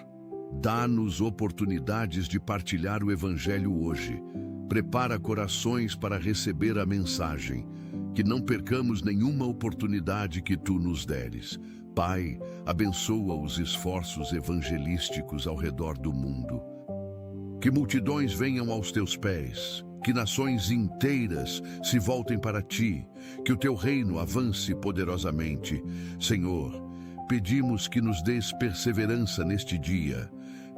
dá-nos oportunidades de partilhar o Evangelho hoje. Prepara corações para receber a mensagem. Que não percamos nenhuma oportunidade que tu nos deres. Pai, abençoa os esforços evangelísticos ao redor do mundo. Que multidões venham aos teus pés. Que nações inteiras se voltem para ti, que o teu reino avance poderosamente. Senhor, pedimos que nos dês perseverança neste dia,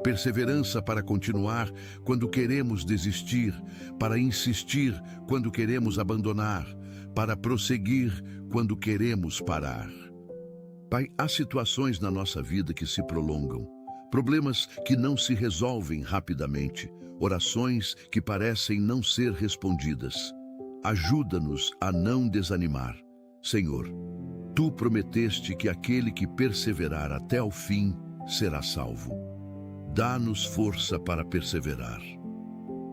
perseverança para continuar quando queremos desistir, para insistir quando queremos abandonar, para prosseguir quando queremos parar. Pai, há situações na nossa vida que se prolongam, problemas que não se resolvem rapidamente, orações que parecem não ser respondidas. Ajuda-nos a não desanimar. Senhor, tu prometeste que aquele que perseverar até o fim será salvo. Dá-nos força para perseverar.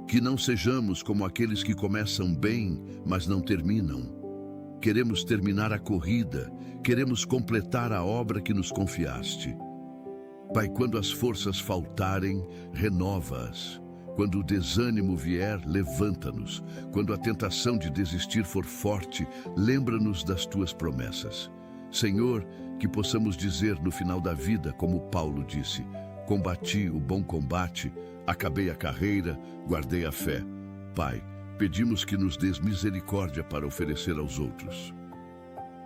Que não sejamos como aqueles que começam bem, mas não terminam. Queremos terminar a corrida, queremos completar a obra que nos confiaste. Pai, quando as forças faltarem, renova-as. Quando o desânimo vier, levanta-nos. Quando a tentação de desistir for forte, lembra-nos das tuas promessas. Senhor, que possamos dizer no final da vida, como Paulo disse: combati o bom combate, acabei a carreira, guardei a fé. Pai, pedimos que nos dês misericórdia para oferecer aos outros.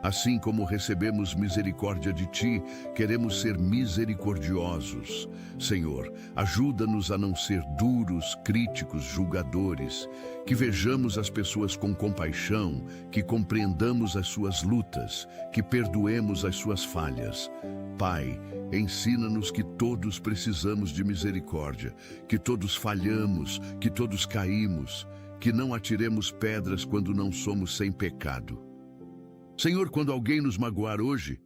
Assim como recebemos misericórdia de Ti, queremos ser misericordiosos. Senhor, ajuda-nos a não ser duros, críticos, julgadores, que vejamos as pessoas com compaixão, que compreendamos as suas lutas, que perdoemos as suas falhas. Pai, ensina-nos que todos precisamos de misericórdia, que todos falhamos, que todos caímos, que não atiremos pedras quando não somos sem pecado. Senhor, quando alguém nos magoar hoje,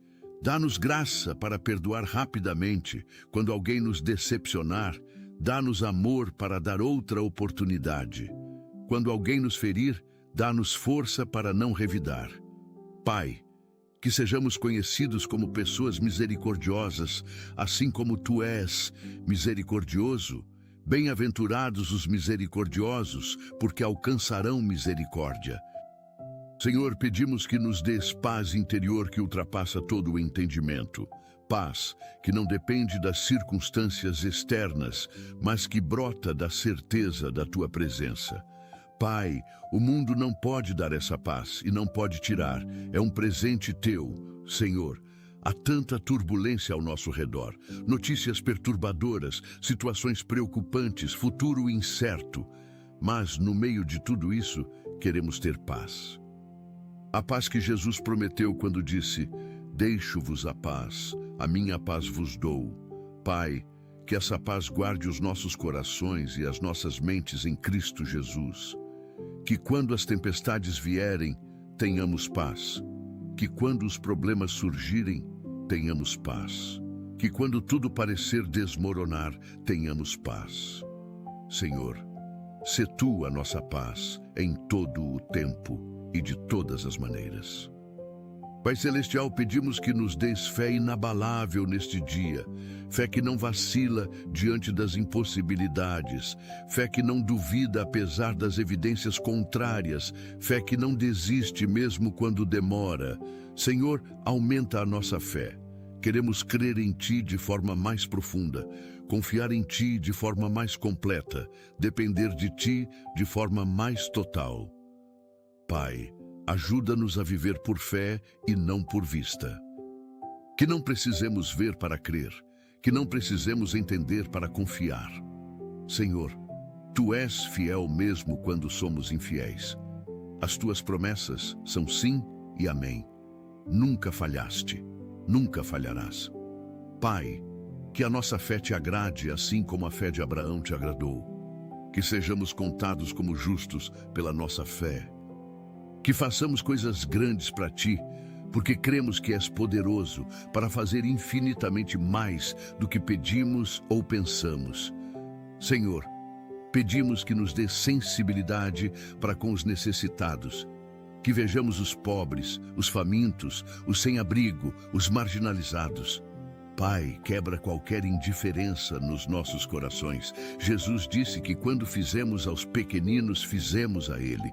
dá-nos graça para perdoar rapidamente. Quando alguém nos decepcionar, dá-nos amor para dar outra oportunidade. Quando alguém nos ferir, dá-nos força para não revidar. Pai, que sejamos conhecidos como pessoas misericordiosas, assim como Tu és misericordioso. Bem-aventurados os misericordiosos, porque alcançarão misericórdia. Senhor, pedimos que nos dês paz interior que ultrapassa todo o entendimento. Paz que não depende das circunstâncias externas, mas que brota da certeza da Tua presença. Pai, o mundo não pode dar essa paz e não pode tirar. É um presente Teu, Senhor. Há tanta turbulência ao nosso redor, notícias perturbadoras, situações preocupantes, futuro incerto. Mas, no meio de tudo isso, queremos ter paz. A paz que Jesus prometeu quando disse: "Deixo-vos a minha paz vos dou". Pai, que essa paz guarde os nossos corações e as nossas mentes em Cristo Jesus. Que quando as tempestades vierem, tenhamos paz. Que quando os problemas surgirem, tenhamos paz. Que quando tudo parecer desmoronar, tenhamos paz. Senhor, sê Tu a nossa paz em todo o tempo e de todas as maneiras. Pai Celestial, pedimos que nos dês fé inabalável neste dia, fé que não vacila diante das impossibilidades, fé que não duvida apesar das evidências contrárias, fé que não desiste mesmo quando demora. Senhor, aumenta a nossa fé. Queremos crer em Ti de forma mais profunda, confiar em Ti de forma mais completa, depender de Ti de forma mais total. Pai, ajuda-nos a viver por fé e não por vista. Que não precisemos ver para crer, que não precisemos entender para confiar. Senhor, Tu és fiel mesmo quando somos infiéis. As Tuas promessas são sim e amém. Nunca falhaste, nunca falharás. Pai, que a nossa fé Te agrade assim como a fé de Abraão Te agradou. Que sejamos contados como justos pela nossa fé. Que façamos coisas grandes para Ti, porque cremos que És poderoso para fazer infinitamente mais do que pedimos ou pensamos. Senhor, pedimos que nos dê sensibilidade para com os necessitados, que vejamos os pobres, os famintos, os sem-abrigo, os marginalizados. Pai, quebra qualquer indiferença nos nossos corações. Jesus disse que quando fizemos aos pequeninos, fizemos a Ele.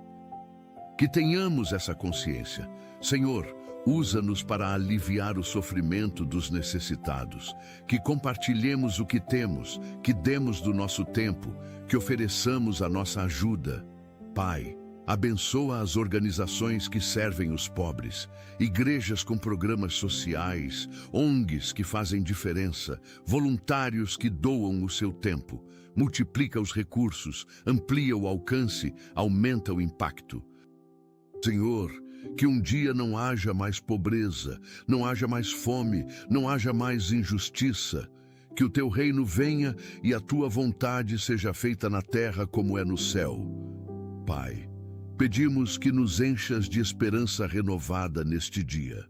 Que tenhamos essa consciência. Senhor, usa-nos para aliviar o sofrimento dos necessitados, que compartilhemos o que temos, que demos do nosso tempo, que ofereçamos a nossa ajuda. Pai, abençoa as organizações que servem os pobres, igrejas com programas sociais, ONGs que fazem diferença, voluntários que doam o seu tempo. Multiplica os recursos, amplia o alcance, aumenta o impacto. Senhor, que um dia não haja mais pobreza, não haja mais fome, não haja mais injustiça. Que o Teu reino venha e a Tua vontade seja feita na terra como é no céu. Pai, pedimos que nos enchas de esperança renovada neste dia.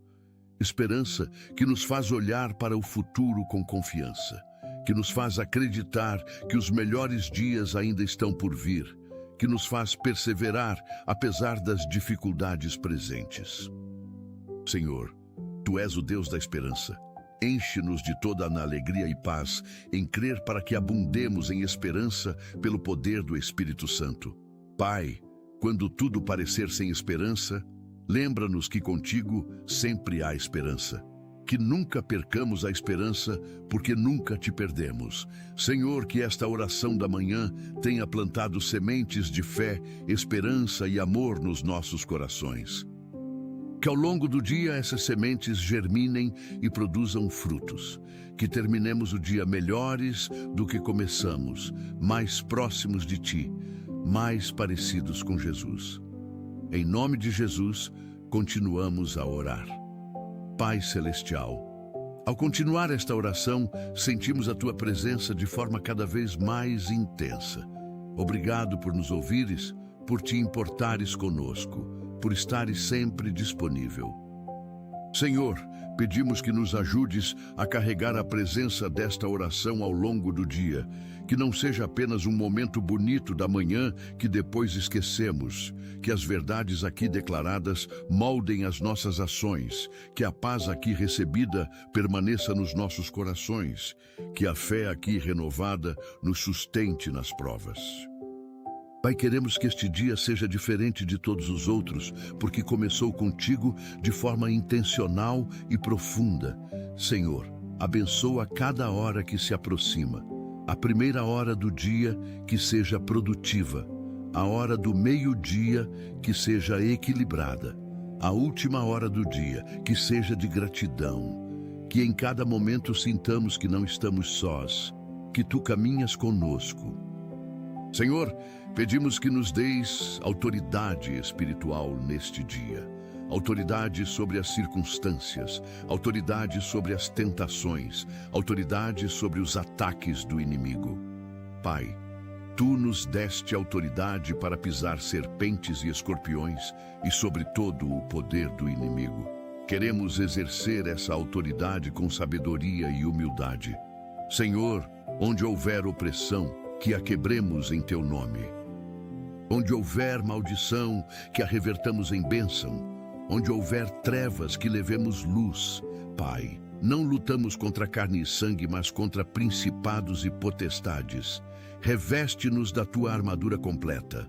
Esperança que nos faz olhar para o futuro com confiança, que nos faz acreditar que os melhores dias ainda estão por vir, que nos faz perseverar apesar das dificuldades presentes. Senhor, Tu és o Deus da esperança. Enche-nos de toda a alegria e paz em crer para que abundemos em esperança pelo poder do Espírito Santo. Pai, quando tudo parecer sem esperança, lembra-nos que contigo sempre há esperança. Que nunca percamos a esperança, porque nunca Te perdemos. Senhor, que esta oração da manhã tenha plantado sementes de fé, esperança e amor nos nossos corações. Que ao longo do dia essas sementes germinem e produzam frutos. Que terminemos o dia melhores do que começamos, mais próximos de Ti, mais parecidos com Jesus. Em nome de Jesus, continuamos a orar. Pai Celestial, ao continuar esta oração, sentimos a Tua presença de forma cada vez mais intensa. Obrigado por nos ouvires, por Te importares conosco, por estares sempre disponível. Senhor, pedimos que nos ajudes a carregar a presença desta oração ao longo do dia, que não seja apenas um momento bonito da manhã que depois esquecemos, que as verdades aqui declaradas moldem as nossas ações, que a paz aqui recebida permaneça nos nossos corações, que a fé aqui renovada nos sustente nas provas. Pai, queremos que este dia seja diferente de todos os outros, porque começou contigo de forma intencional e profunda. Senhor, abençoa cada hora que se aproxima. A primeira hora do dia que seja produtiva. A hora do meio-dia que seja equilibrada. A última hora do dia que seja de gratidão. Que em cada momento sintamos que não estamos sós, que Tu caminhas conosco. Senhor, pedimos que nos deis autoridade espiritual neste dia. Autoridade sobre as circunstâncias, autoridade sobre as tentações, autoridade sobre os ataques do inimigo. Pai, Tu nos deste autoridade para pisar serpentes e escorpiões e sobre todo o poder do inimigo. Queremos exercer essa autoridade com sabedoria e humildade. Senhor, onde houver opressão, que a quebremos em Teu nome. Onde houver maldição, que a revertamos em bênção. Onde houver trevas, que levemos luz. Pai, não lutamos contra carne e sangue, mas contra principados e potestades. Reveste-nos da Tua armadura completa.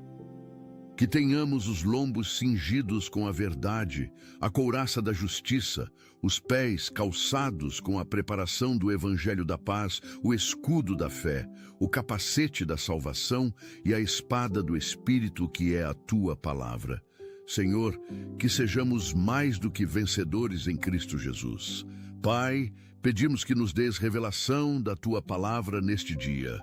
Que tenhamos os lombos cingidos com a verdade, a couraça da justiça, os pés calçados com a preparação do Evangelho da paz, o escudo da fé, o capacete da salvação e a espada do Espírito, que é a Tua palavra. Senhor, que sejamos mais do que vencedores em Cristo Jesus. Pai, pedimos que nos dês revelação da Tua palavra neste dia.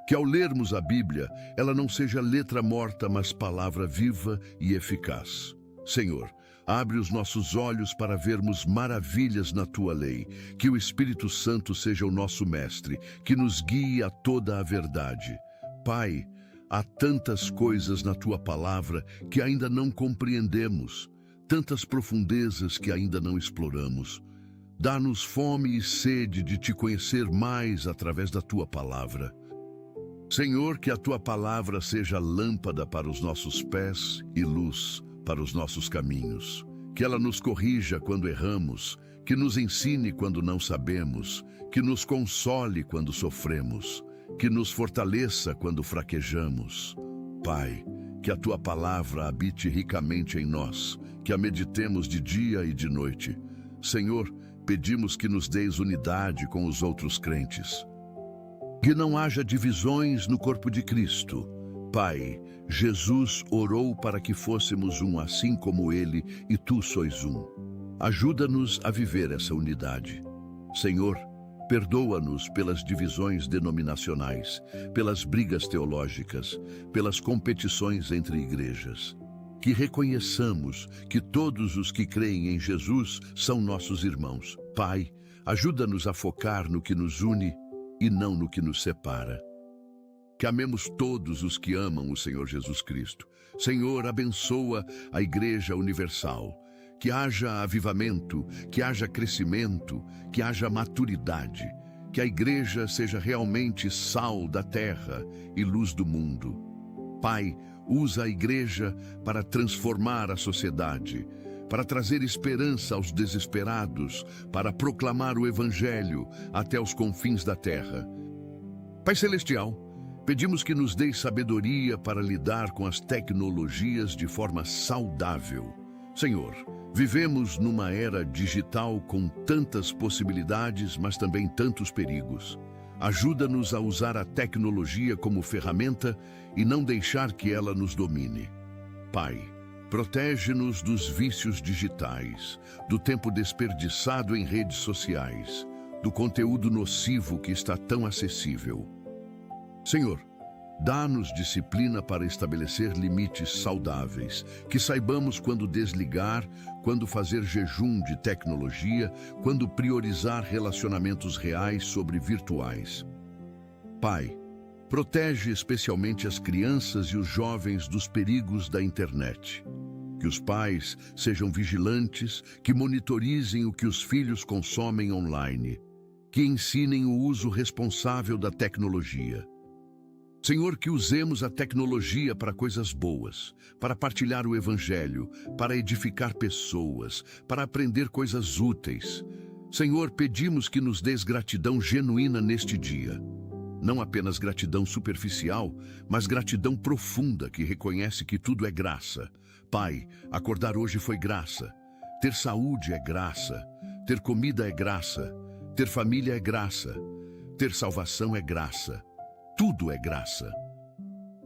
Que ao lermos a Bíblia, ela não seja letra morta, mas palavra viva e eficaz. Senhor, abre os nossos olhos para vermos maravilhas na Tua lei. Que o Espírito Santo seja o nosso mestre, que nos guie a toda a verdade. Pai, há tantas coisas na Tua palavra que ainda não compreendemos, tantas profundezas que ainda não exploramos. Dá-nos fome e sede de Te conhecer mais através da Tua palavra. Senhor, que a Tua palavra seja lâmpada para os nossos pés e luz para os nossos caminhos. Que ela nos corrija quando erramos, que nos ensine quando não sabemos, que nos console quando sofremos, que nos fortaleça quando fraquejamos. Pai, que a Tua palavra habite ricamente em nós, que a meditemos de dia e de noite. Senhor, pedimos que nos deis unidade com os outros crentes. Que não haja divisões no corpo de Cristo. Pai, Jesus orou para que fôssemos um assim como Ele e Tu sois um. Ajuda-nos a viver essa unidade. Senhor, perdoa-nos pelas divisões denominacionais, pelas brigas teológicas, pelas competições entre igrejas. Que reconheçamos que todos os que creem em Jesus são nossos irmãos. Pai, ajuda-nos a focar no que nos une e não no que nos separa. Que amemos todos os que amam o Senhor Jesus Cristo. Senhor, abençoa a Igreja Universal. Que haja avivamento, que haja crescimento, que haja maturidade. Que a Igreja seja realmente sal da terra e luz do mundo. Pai, usa a Igreja para transformar a sociedade, para trazer esperança aos desesperados, para proclamar o Evangelho até os confins da terra. Pai Celestial, pedimos que nos deis sabedoria para lidar com as tecnologias de forma saudável. Senhor, vivemos numa era digital com tantas possibilidades, mas também tantos perigos. Ajuda-nos a usar a tecnologia como ferramenta e não deixar que ela nos domine. Pai, Protege-nos dos vícios digitais, do tempo desperdiçado em redes sociais, do conteúdo nocivo que está tão acessível. Senhor, dá-nos disciplina para estabelecer limites saudáveis, que saibamos quando desligar, quando fazer jejum de tecnologia, quando priorizar relacionamentos reais sobre virtuais. Pai, protege especialmente as crianças e os jovens dos perigos da internet. Que os pais sejam vigilantes, que monitorizem o que os filhos consomem online, que ensinem o uso responsável da tecnologia. Senhor, que usemos a tecnologia para coisas boas, para partilhar o Evangelho, para edificar pessoas, para aprender coisas úteis. Senhor, pedimos que nos dês gratidão genuína neste dia. Não apenas gratidão superficial, mas gratidão profunda que reconhece que tudo é graça. Pai, acordar hoje foi graça. Ter saúde é graça. Ter comida é graça. Ter família é graça. Ter salvação é graça. Tudo é graça.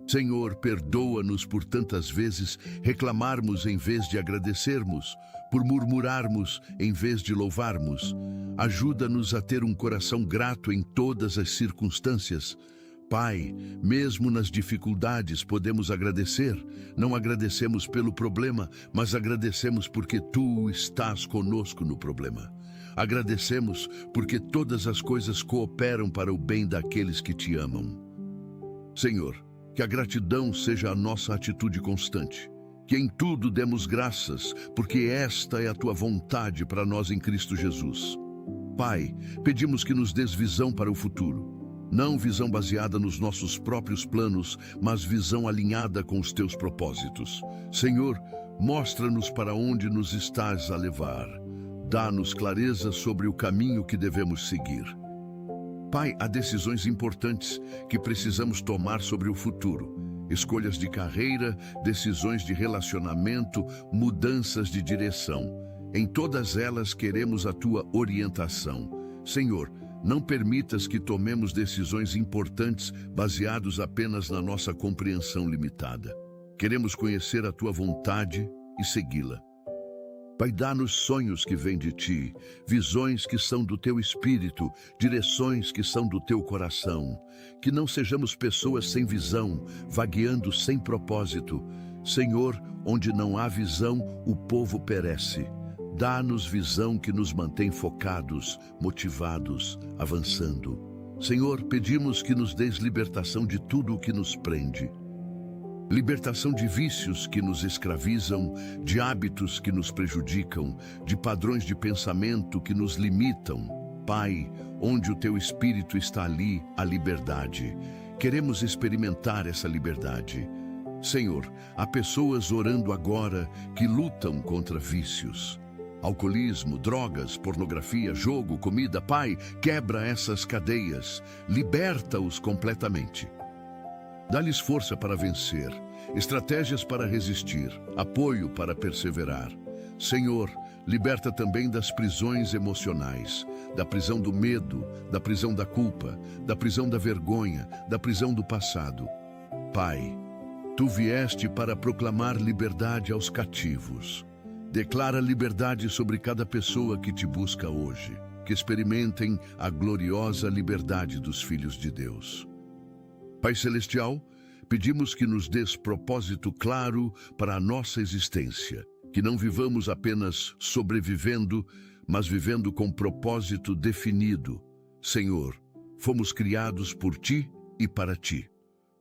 Senhor, perdoa-nos por tantas vezes reclamarmos em vez de agradecermos, por murmurarmos em vez de louvarmos. Ajuda-nos a ter um coração grato em todas as circunstâncias. Pai, mesmo nas dificuldades podemos agradecer. Não agradecemos pelo problema, mas agradecemos porque Tu estás conosco no problema. Agradecemos porque todas as coisas cooperam para o bem daqueles que Te amam. Senhor, que a gratidão seja a nossa atitude constante. Que em tudo demos graças, porque esta é a Tua vontade para nós em Cristo Jesus. Pai, pedimos que nos dês visão para o futuro. Não visão baseada nos nossos próprios planos, mas visão alinhada com os Teus propósitos. Senhor, mostra-nos para onde nos estás a levar. Dá-nos clareza sobre o caminho que devemos seguir. Pai, há decisões importantes que precisamos tomar sobre o futuro. Escolhas de carreira, decisões de relacionamento, mudanças de direção. Em todas elas queremos a Tua orientação. Senhor, não permitas que tomemos decisões importantes baseados apenas na nossa compreensão limitada. Queremos conhecer a Tua vontade e segui-la. Pai, dá-nos sonhos que vêm de Ti, visões que são do Teu Espírito, direções que são do Teu coração. Que não sejamos pessoas sem visão, vagueando sem propósito. Senhor, onde não há visão, o povo perece. Dá-nos visão que nos mantém focados, motivados, avançando. Senhor, pedimos que nos dês libertação de tudo o que nos prende. Libertação de vícios que nos escravizam, de hábitos que nos prejudicam, de padrões de pensamento que nos limitam. Pai, onde o Teu Espírito está ali, há liberdade. Queremos experimentar essa liberdade. Senhor, há pessoas orando agora que lutam contra vícios. Alcoolismo, drogas, pornografia, jogo, comida. Pai, quebra essas cadeias, liberta-os completamente. Dá-lhes força para vencer, estratégias para resistir, apoio para perseverar. Senhor, liberta também das prisões emocionais, da prisão do medo, da prisão da culpa, da prisão da vergonha, da prisão do passado. Pai, Tu vieste para proclamar liberdade aos cativos. Declara liberdade sobre cada pessoa que Te busca hoje, que experimentem a gloriosa liberdade dos filhos de Deus. Pai Celestial, pedimos que nos dês propósito claro para a nossa existência, que não vivamos apenas sobrevivendo, mas vivendo com propósito definido. Senhor, fomos criados por Ti e para Ti.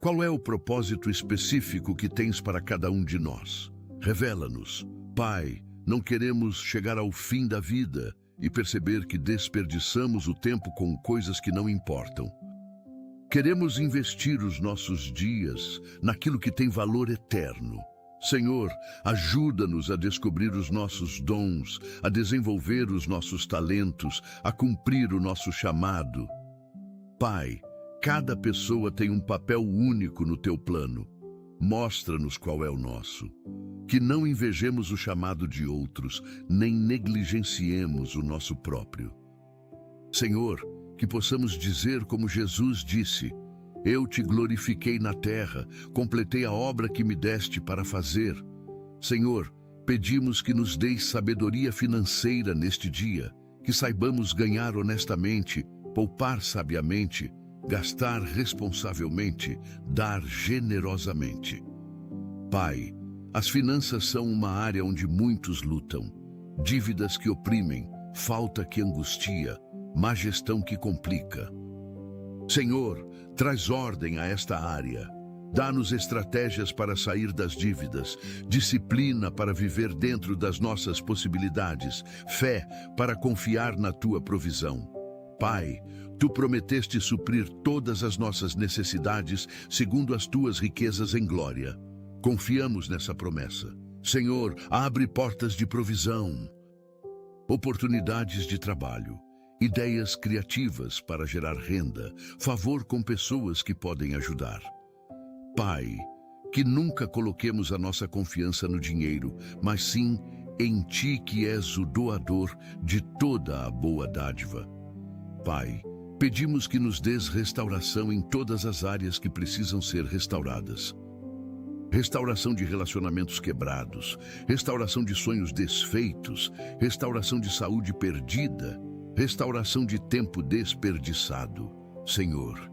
Qual é o propósito específico que tens para cada um de nós? Revela-nos. Pai, não queremos chegar ao fim da vida e perceber que desperdiçamos o tempo com coisas que não importam. Queremos investir os nossos dias naquilo que tem valor eterno. Senhor, ajuda-nos a descobrir os nossos dons, a desenvolver os nossos talentos, a cumprir o nosso chamado. Pai, cada pessoa tem um papel único no Teu plano. Mostra-nos qual é o nosso. Que não invejemos o chamado de outros, nem negligenciemos o nosso próprio. Senhor, que possamos dizer como Jesus disse: Eu Te glorifiquei na terra, completei a obra que me deste para fazer. Senhor, pedimos que nos deis sabedoria financeira neste dia, que saibamos ganhar honestamente, poupar sabiamente, gastar responsavelmente, dar generosamente. Pai, as finanças são uma área onde muitos lutam. Dívidas que oprimem, falta que angustia, má gestão que complica. Senhor, traz ordem a esta área. Dá-nos estratégias para sair das dívidas, disciplina para viver dentro das nossas possibilidades, fé para confiar na Tua provisão. Pai, Tu prometeste suprir todas as nossas necessidades segundo as Tuas riquezas em glória. Confiamos nessa promessa. Senhor, abre portas de provisão, oportunidades de trabalho, ideias criativas para gerar renda, favor com pessoas que podem ajudar. Pai, que nunca coloquemos a nossa confiança no dinheiro, mas sim em Ti, que és o doador de toda a boa dádiva. Pai, pedimos que nos dês restauração em todas as áreas que precisam ser restauradas. Restauração de relacionamentos quebrados, restauração de sonhos desfeitos, restauração de saúde perdida, restauração de tempo desperdiçado. Senhor,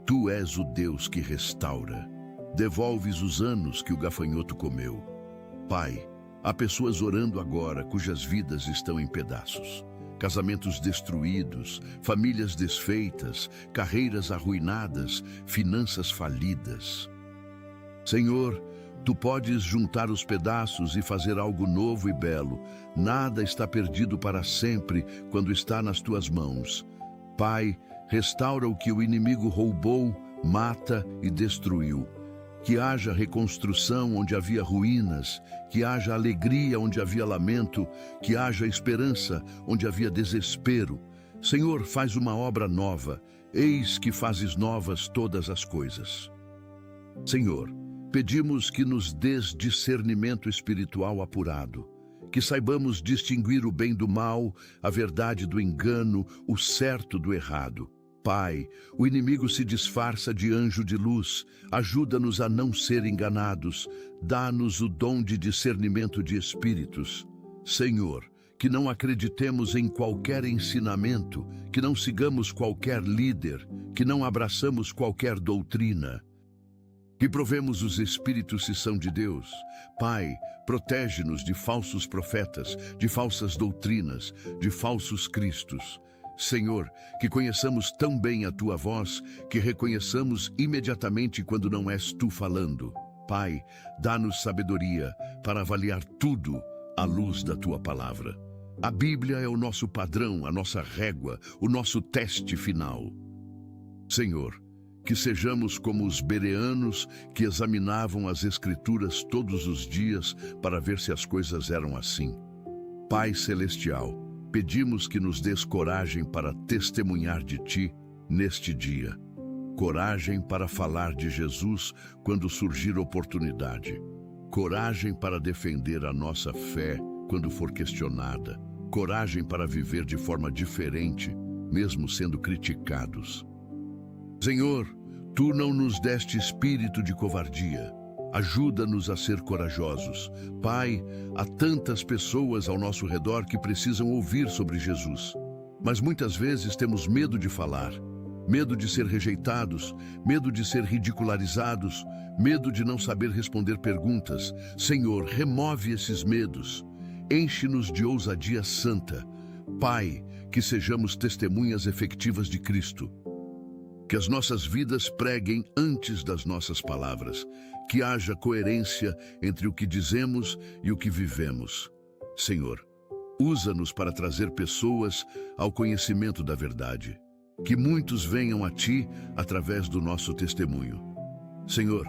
Tu és o Deus que restaura. Devolves os anos que o gafanhoto comeu. Pai, há pessoas orando agora cujas vidas estão em pedaços. Casamentos destruídos, famílias desfeitas, carreiras arruinadas, finanças falidas. Senhor, Tu podes juntar os pedaços e fazer algo novo e belo. Nada está perdido para sempre quando está nas Tuas mãos. Pai, restaura o que o inimigo roubou, mata e destruiu. Que haja reconstrução onde havia ruínas, que haja alegria onde havia lamento, que haja esperança onde havia desespero. Senhor, faz uma obra nova, eis que fazes novas todas as coisas. Senhor, pedimos que nos dês discernimento espiritual apurado, que saibamos distinguir o bem do mal, a verdade do engano, o certo do errado. Pai, o inimigo se disfarça de anjo de luz, ajuda-nos a não ser enganados, dá-nos o dom de discernimento de espíritos. Senhor, que não acreditemos em qualquer ensinamento, que não sigamos qualquer líder, que não abraçamos qualquer doutrina. Que provemos os espíritos se são de Deus. Pai, protege-nos de falsos profetas, de falsas doutrinas, de falsos cristos. Senhor, que conheçamos tão bem a Tua voz, que reconheçamos imediatamente quando não és Tu falando. Pai, dá-nos sabedoria para avaliar tudo à luz da Tua palavra. A Bíblia é o nosso padrão, a nossa régua, o nosso teste final. Senhor, que sejamos como os bereanos que examinavam as Escrituras todos os dias para ver se as coisas eram assim. Pai Celestial, pedimos que nos dês coragem para testemunhar de Ti neste dia. Coragem para falar de Jesus quando surgir oportunidade. Coragem para defender a nossa fé quando for questionada. Coragem para viver de forma diferente, mesmo sendo criticados. Senhor, Tu não nos deste espírito de covardia. Ajuda-nos a ser corajosos. Pai, há tantas pessoas ao nosso redor que precisam ouvir sobre Jesus. Mas muitas vezes temos medo de falar, medo de ser rejeitados, medo de ser ridicularizados, medo de não saber responder perguntas. Senhor, remove esses medos. Enche-nos de ousadia santa. Pai, que sejamos testemunhas efetivas de Cristo. Que as nossas vidas preguem antes das nossas palavras. Que haja coerência entre o que dizemos e o que vivemos. Senhor, usa-nos para trazer pessoas ao conhecimento da verdade. Que muitos venham a Ti através do nosso testemunho. Senhor,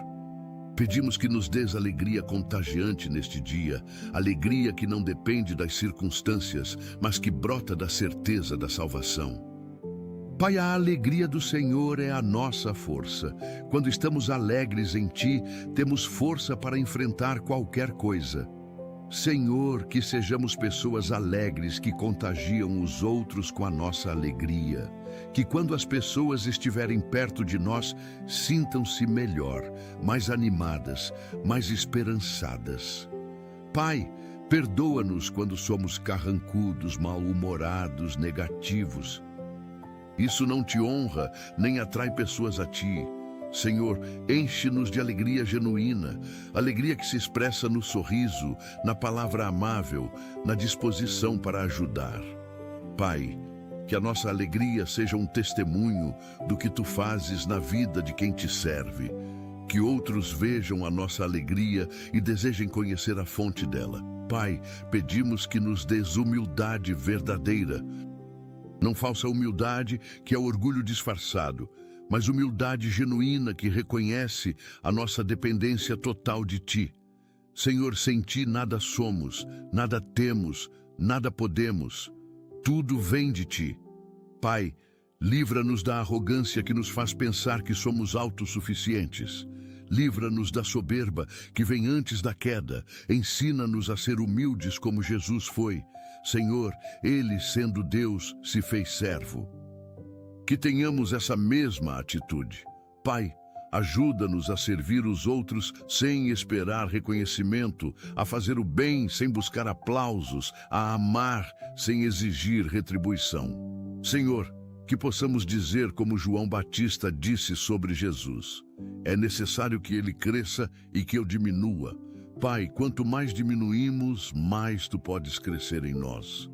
pedimos que nos dês alegria contagiante neste dia, alegria que não depende das circunstâncias, mas que brota da certeza da salvação. Pai, a alegria do Senhor é a nossa força. Quando estamos alegres em Ti, temos força para enfrentar qualquer coisa. Senhor, que sejamos pessoas alegres que contagiam os outros com a nossa alegria. Que quando as pessoas estiverem perto de nós, sintam-se melhor, mais animadas, mais esperançadas. Pai, perdoa-nos quando somos carrancudos, mal-humorados, negativos. Isso não te honra, nem atrai pessoas a ti. Senhor, enche-nos de alegria genuína, alegria que se expressa no sorriso, na palavra amável, na disposição para ajudar. Pai, que a nossa alegria seja um testemunho do que tu fazes na vida de quem te serve. Que outros vejam a nossa alegria e desejem conhecer a fonte dela. Pai, pedimos que nos dês humildade verdadeira. Não falsa humildade, que é orgulho disfarçado, mas humildade genuína que reconhece a nossa dependência total de ti. Senhor, sem ti nada somos, nada temos, nada podemos. Tudo vem de ti. Pai, livra-nos da arrogância que nos faz pensar que somos autossuficientes. Livra-nos da soberba que vem antes da queda. Ensina-nos a ser humildes como Jesus foi. Senhor, ele, sendo Deus, se fez servo. Que tenhamos essa mesma atitude. Pai, ajuda-nos a servir os outros sem esperar reconhecimento, a fazer o bem sem buscar aplausos, a amar sem exigir retribuição. Senhor, que possamos dizer como João Batista disse sobre Jesus: é necessário que ele cresça e que eu diminua. Pai, quanto mais diminuímos, mais tu podes crescer em nós.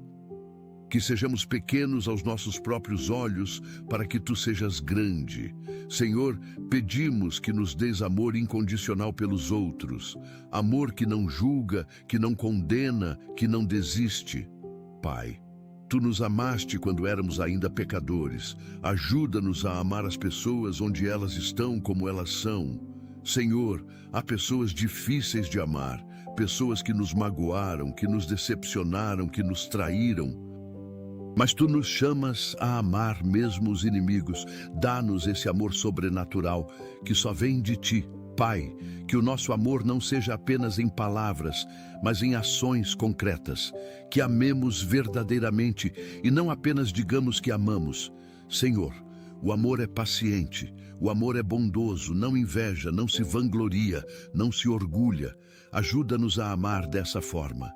Que sejamos pequenos aos nossos próprios olhos, para que tu sejas grande. Senhor, pedimos que nos dês amor incondicional pelos outros, amor que não julga, que não condena, que não desiste. Pai, tu nos amaste quando éramos ainda pecadores. Ajuda-nos a amar as pessoas onde elas estão, como elas são. Senhor, há pessoas difíceis de amar, pessoas que nos magoaram, que nos decepcionaram, que nos traíram. Mas tu nos chamas a amar mesmo os inimigos. Dá-nos esse amor sobrenatural que só vem de ti. Pai, que o nosso amor não seja apenas em palavras, mas em ações concretas. Que amemos verdadeiramente e não apenas digamos que amamos. Senhor, o amor é paciente, o amor é bondoso, não inveja, não se vangloria, não se orgulha. Ajuda-nos a amar dessa forma.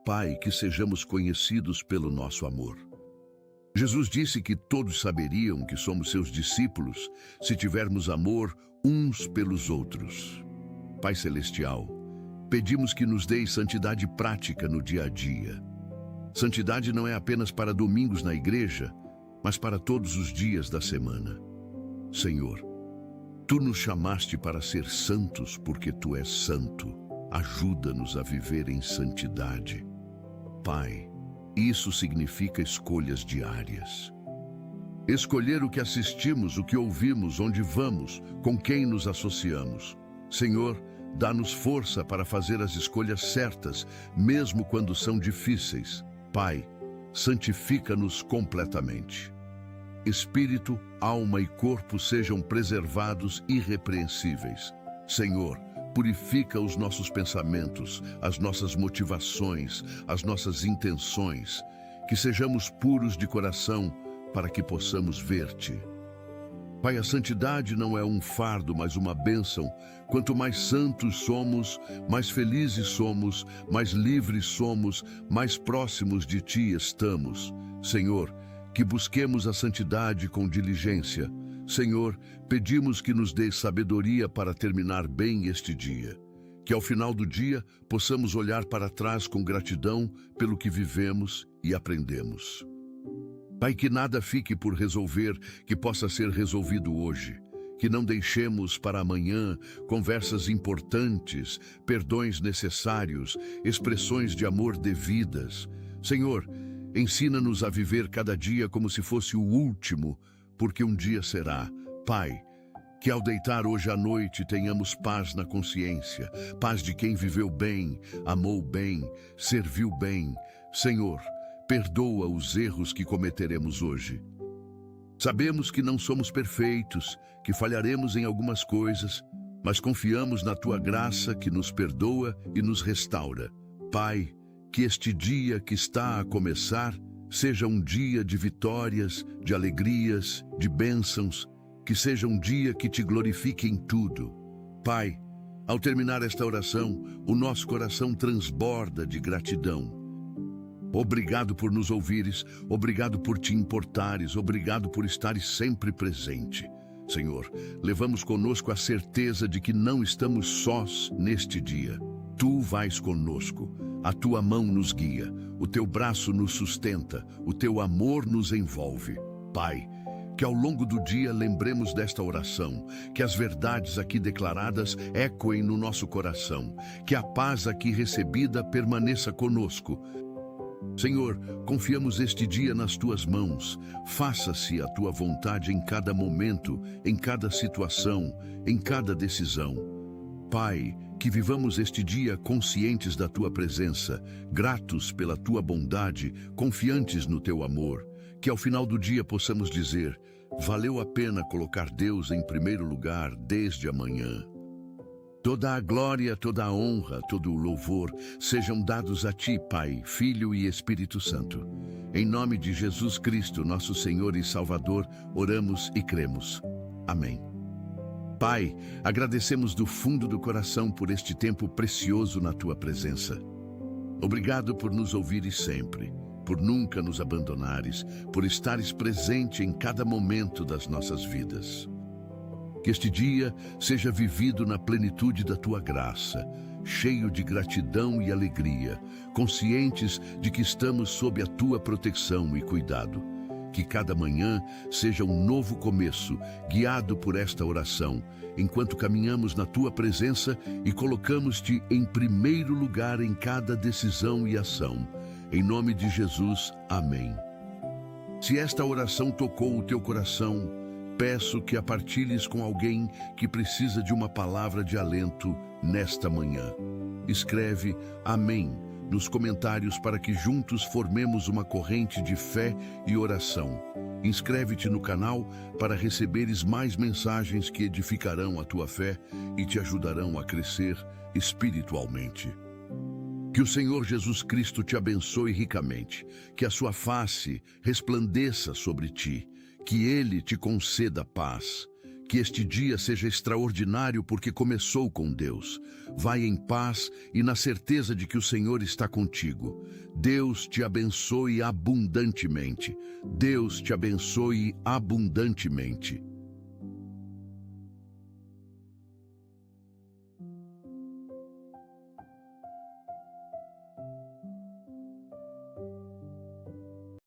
Pai, que sejamos conhecidos pelo nosso amor. Jesus disse que todos saberiam que somos seus discípulos se tivermos amor uns pelos outros. Pai Celestial, pedimos que nos deis santidade prática no dia a dia. Santidade não é apenas para domingos na igreja, mas para todos os dias da semana. Senhor, tu nos chamaste para ser santos porque tu és santo. Ajuda-nos a viver em santidade. Pai, isso significa escolhas diárias. Escolher o que assistimos, o que ouvimos, onde vamos, com quem nos associamos. Senhor, dá-nos força para fazer as escolhas certas, mesmo quando são difíceis. Pai, santifica-nos completamente. Espírito, alma e corpo sejam preservados irrepreensíveis. Senhor, purifica os nossos pensamentos, as nossas motivações, as nossas intenções, que sejamos puros de coração para que possamos ver-te. Pai, a santidade não é um fardo, mas uma bênção. Quanto mais santos somos, mais felizes somos, mais livres somos, mais próximos de ti estamos. Senhor, que busquemos a santidade com diligência. Senhor, pedimos que nos dê sabedoria para terminar bem este dia. Que ao final do dia possamos olhar para trás com gratidão pelo que vivemos e aprendemos. Pai, que nada fique por resolver que possa ser resolvido hoje. Que não deixemos para amanhã conversas importantes, perdões necessários, expressões de amor devidas. Senhor, ensina-nos a viver cada dia como se fosse o último, porque um dia será. Pai, que ao deitar hoje à noite tenhamos paz na consciência, paz de quem viveu bem, amou bem, serviu bem. Senhor, perdoa os erros que cometeremos hoje. Sabemos que não somos perfeitos, que falharemos em algumas coisas, mas confiamos na tua graça que nos perdoa e nos restaura. Pai, que este dia que está a começar seja um dia de vitórias, de alegrias, de bênçãos, que seja um dia que te glorifique em tudo. Pai, Ao terminar esta oração, o nosso coração transborda de gratidão. Obrigado por nos ouvires, obrigado por te importares, obrigado por estares sempre presente. Senhor, levamos conosco a certeza de que não estamos sós neste dia. Tu vais conosco, a tua mão nos guia, o teu braço nos sustenta, o teu amor nos envolve. Pai, que ao longo do dia lembremos desta oração, que as verdades aqui declaradas ecoem no nosso coração, que a paz aqui recebida permaneça conosco. Senhor, confiamos este dia nas tuas mãos. Faça-se a tua vontade em cada momento, em cada situação, em cada decisão. Pai, que vivamos este dia conscientes da tua presença, gratos pela tua bondade, confiantes no teu amor. Que ao final do dia possamos dizer: valeu a pena colocar Deus em primeiro lugar desde amanhã. Toda a glória, toda a honra, todo o louvor sejam dados a ti, Pai, Filho e Espírito Santo. Em nome de Jesus Cristo, nosso Senhor e Salvador, oramos e cremos. Amém. Pai, agradecemos do fundo do coração por este tempo precioso na tua presença. Obrigado por nos ouvires sempre, por nunca nos abandonares, por estares presente em cada momento das nossas vidas. Que este dia seja vivido na plenitude da tua graça, cheio de gratidão e alegria, conscientes de que estamos sob a tua proteção e cuidado. Que cada manhã seja um novo começo, guiado por esta oração, enquanto caminhamos na tua presença e colocamos-te em primeiro lugar em cada decisão e ação. Em nome de Jesus, amém. Se esta oração tocou o teu coração, peço que a partilhes com alguém que precisa de uma palavra de alento nesta manhã. Escreve Amém nos comentários para que juntos formemos uma corrente de fé e oração. Inscreve-te no canal para receberes mais mensagens que edificarão a tua fé e te ajudarão a crescer espiritualmente. Que o Senhor Jesus Cristo te abençoe ricamente, que a sua face resplandeça sobre ti, que Ele te conceda paz. Que este dia seja extraordinário porque começou com Deus. Vai em paz e na certeza de que o Senhor está contigo. Deus te abençoe abundantemente. Deus te abençoe abundantemente.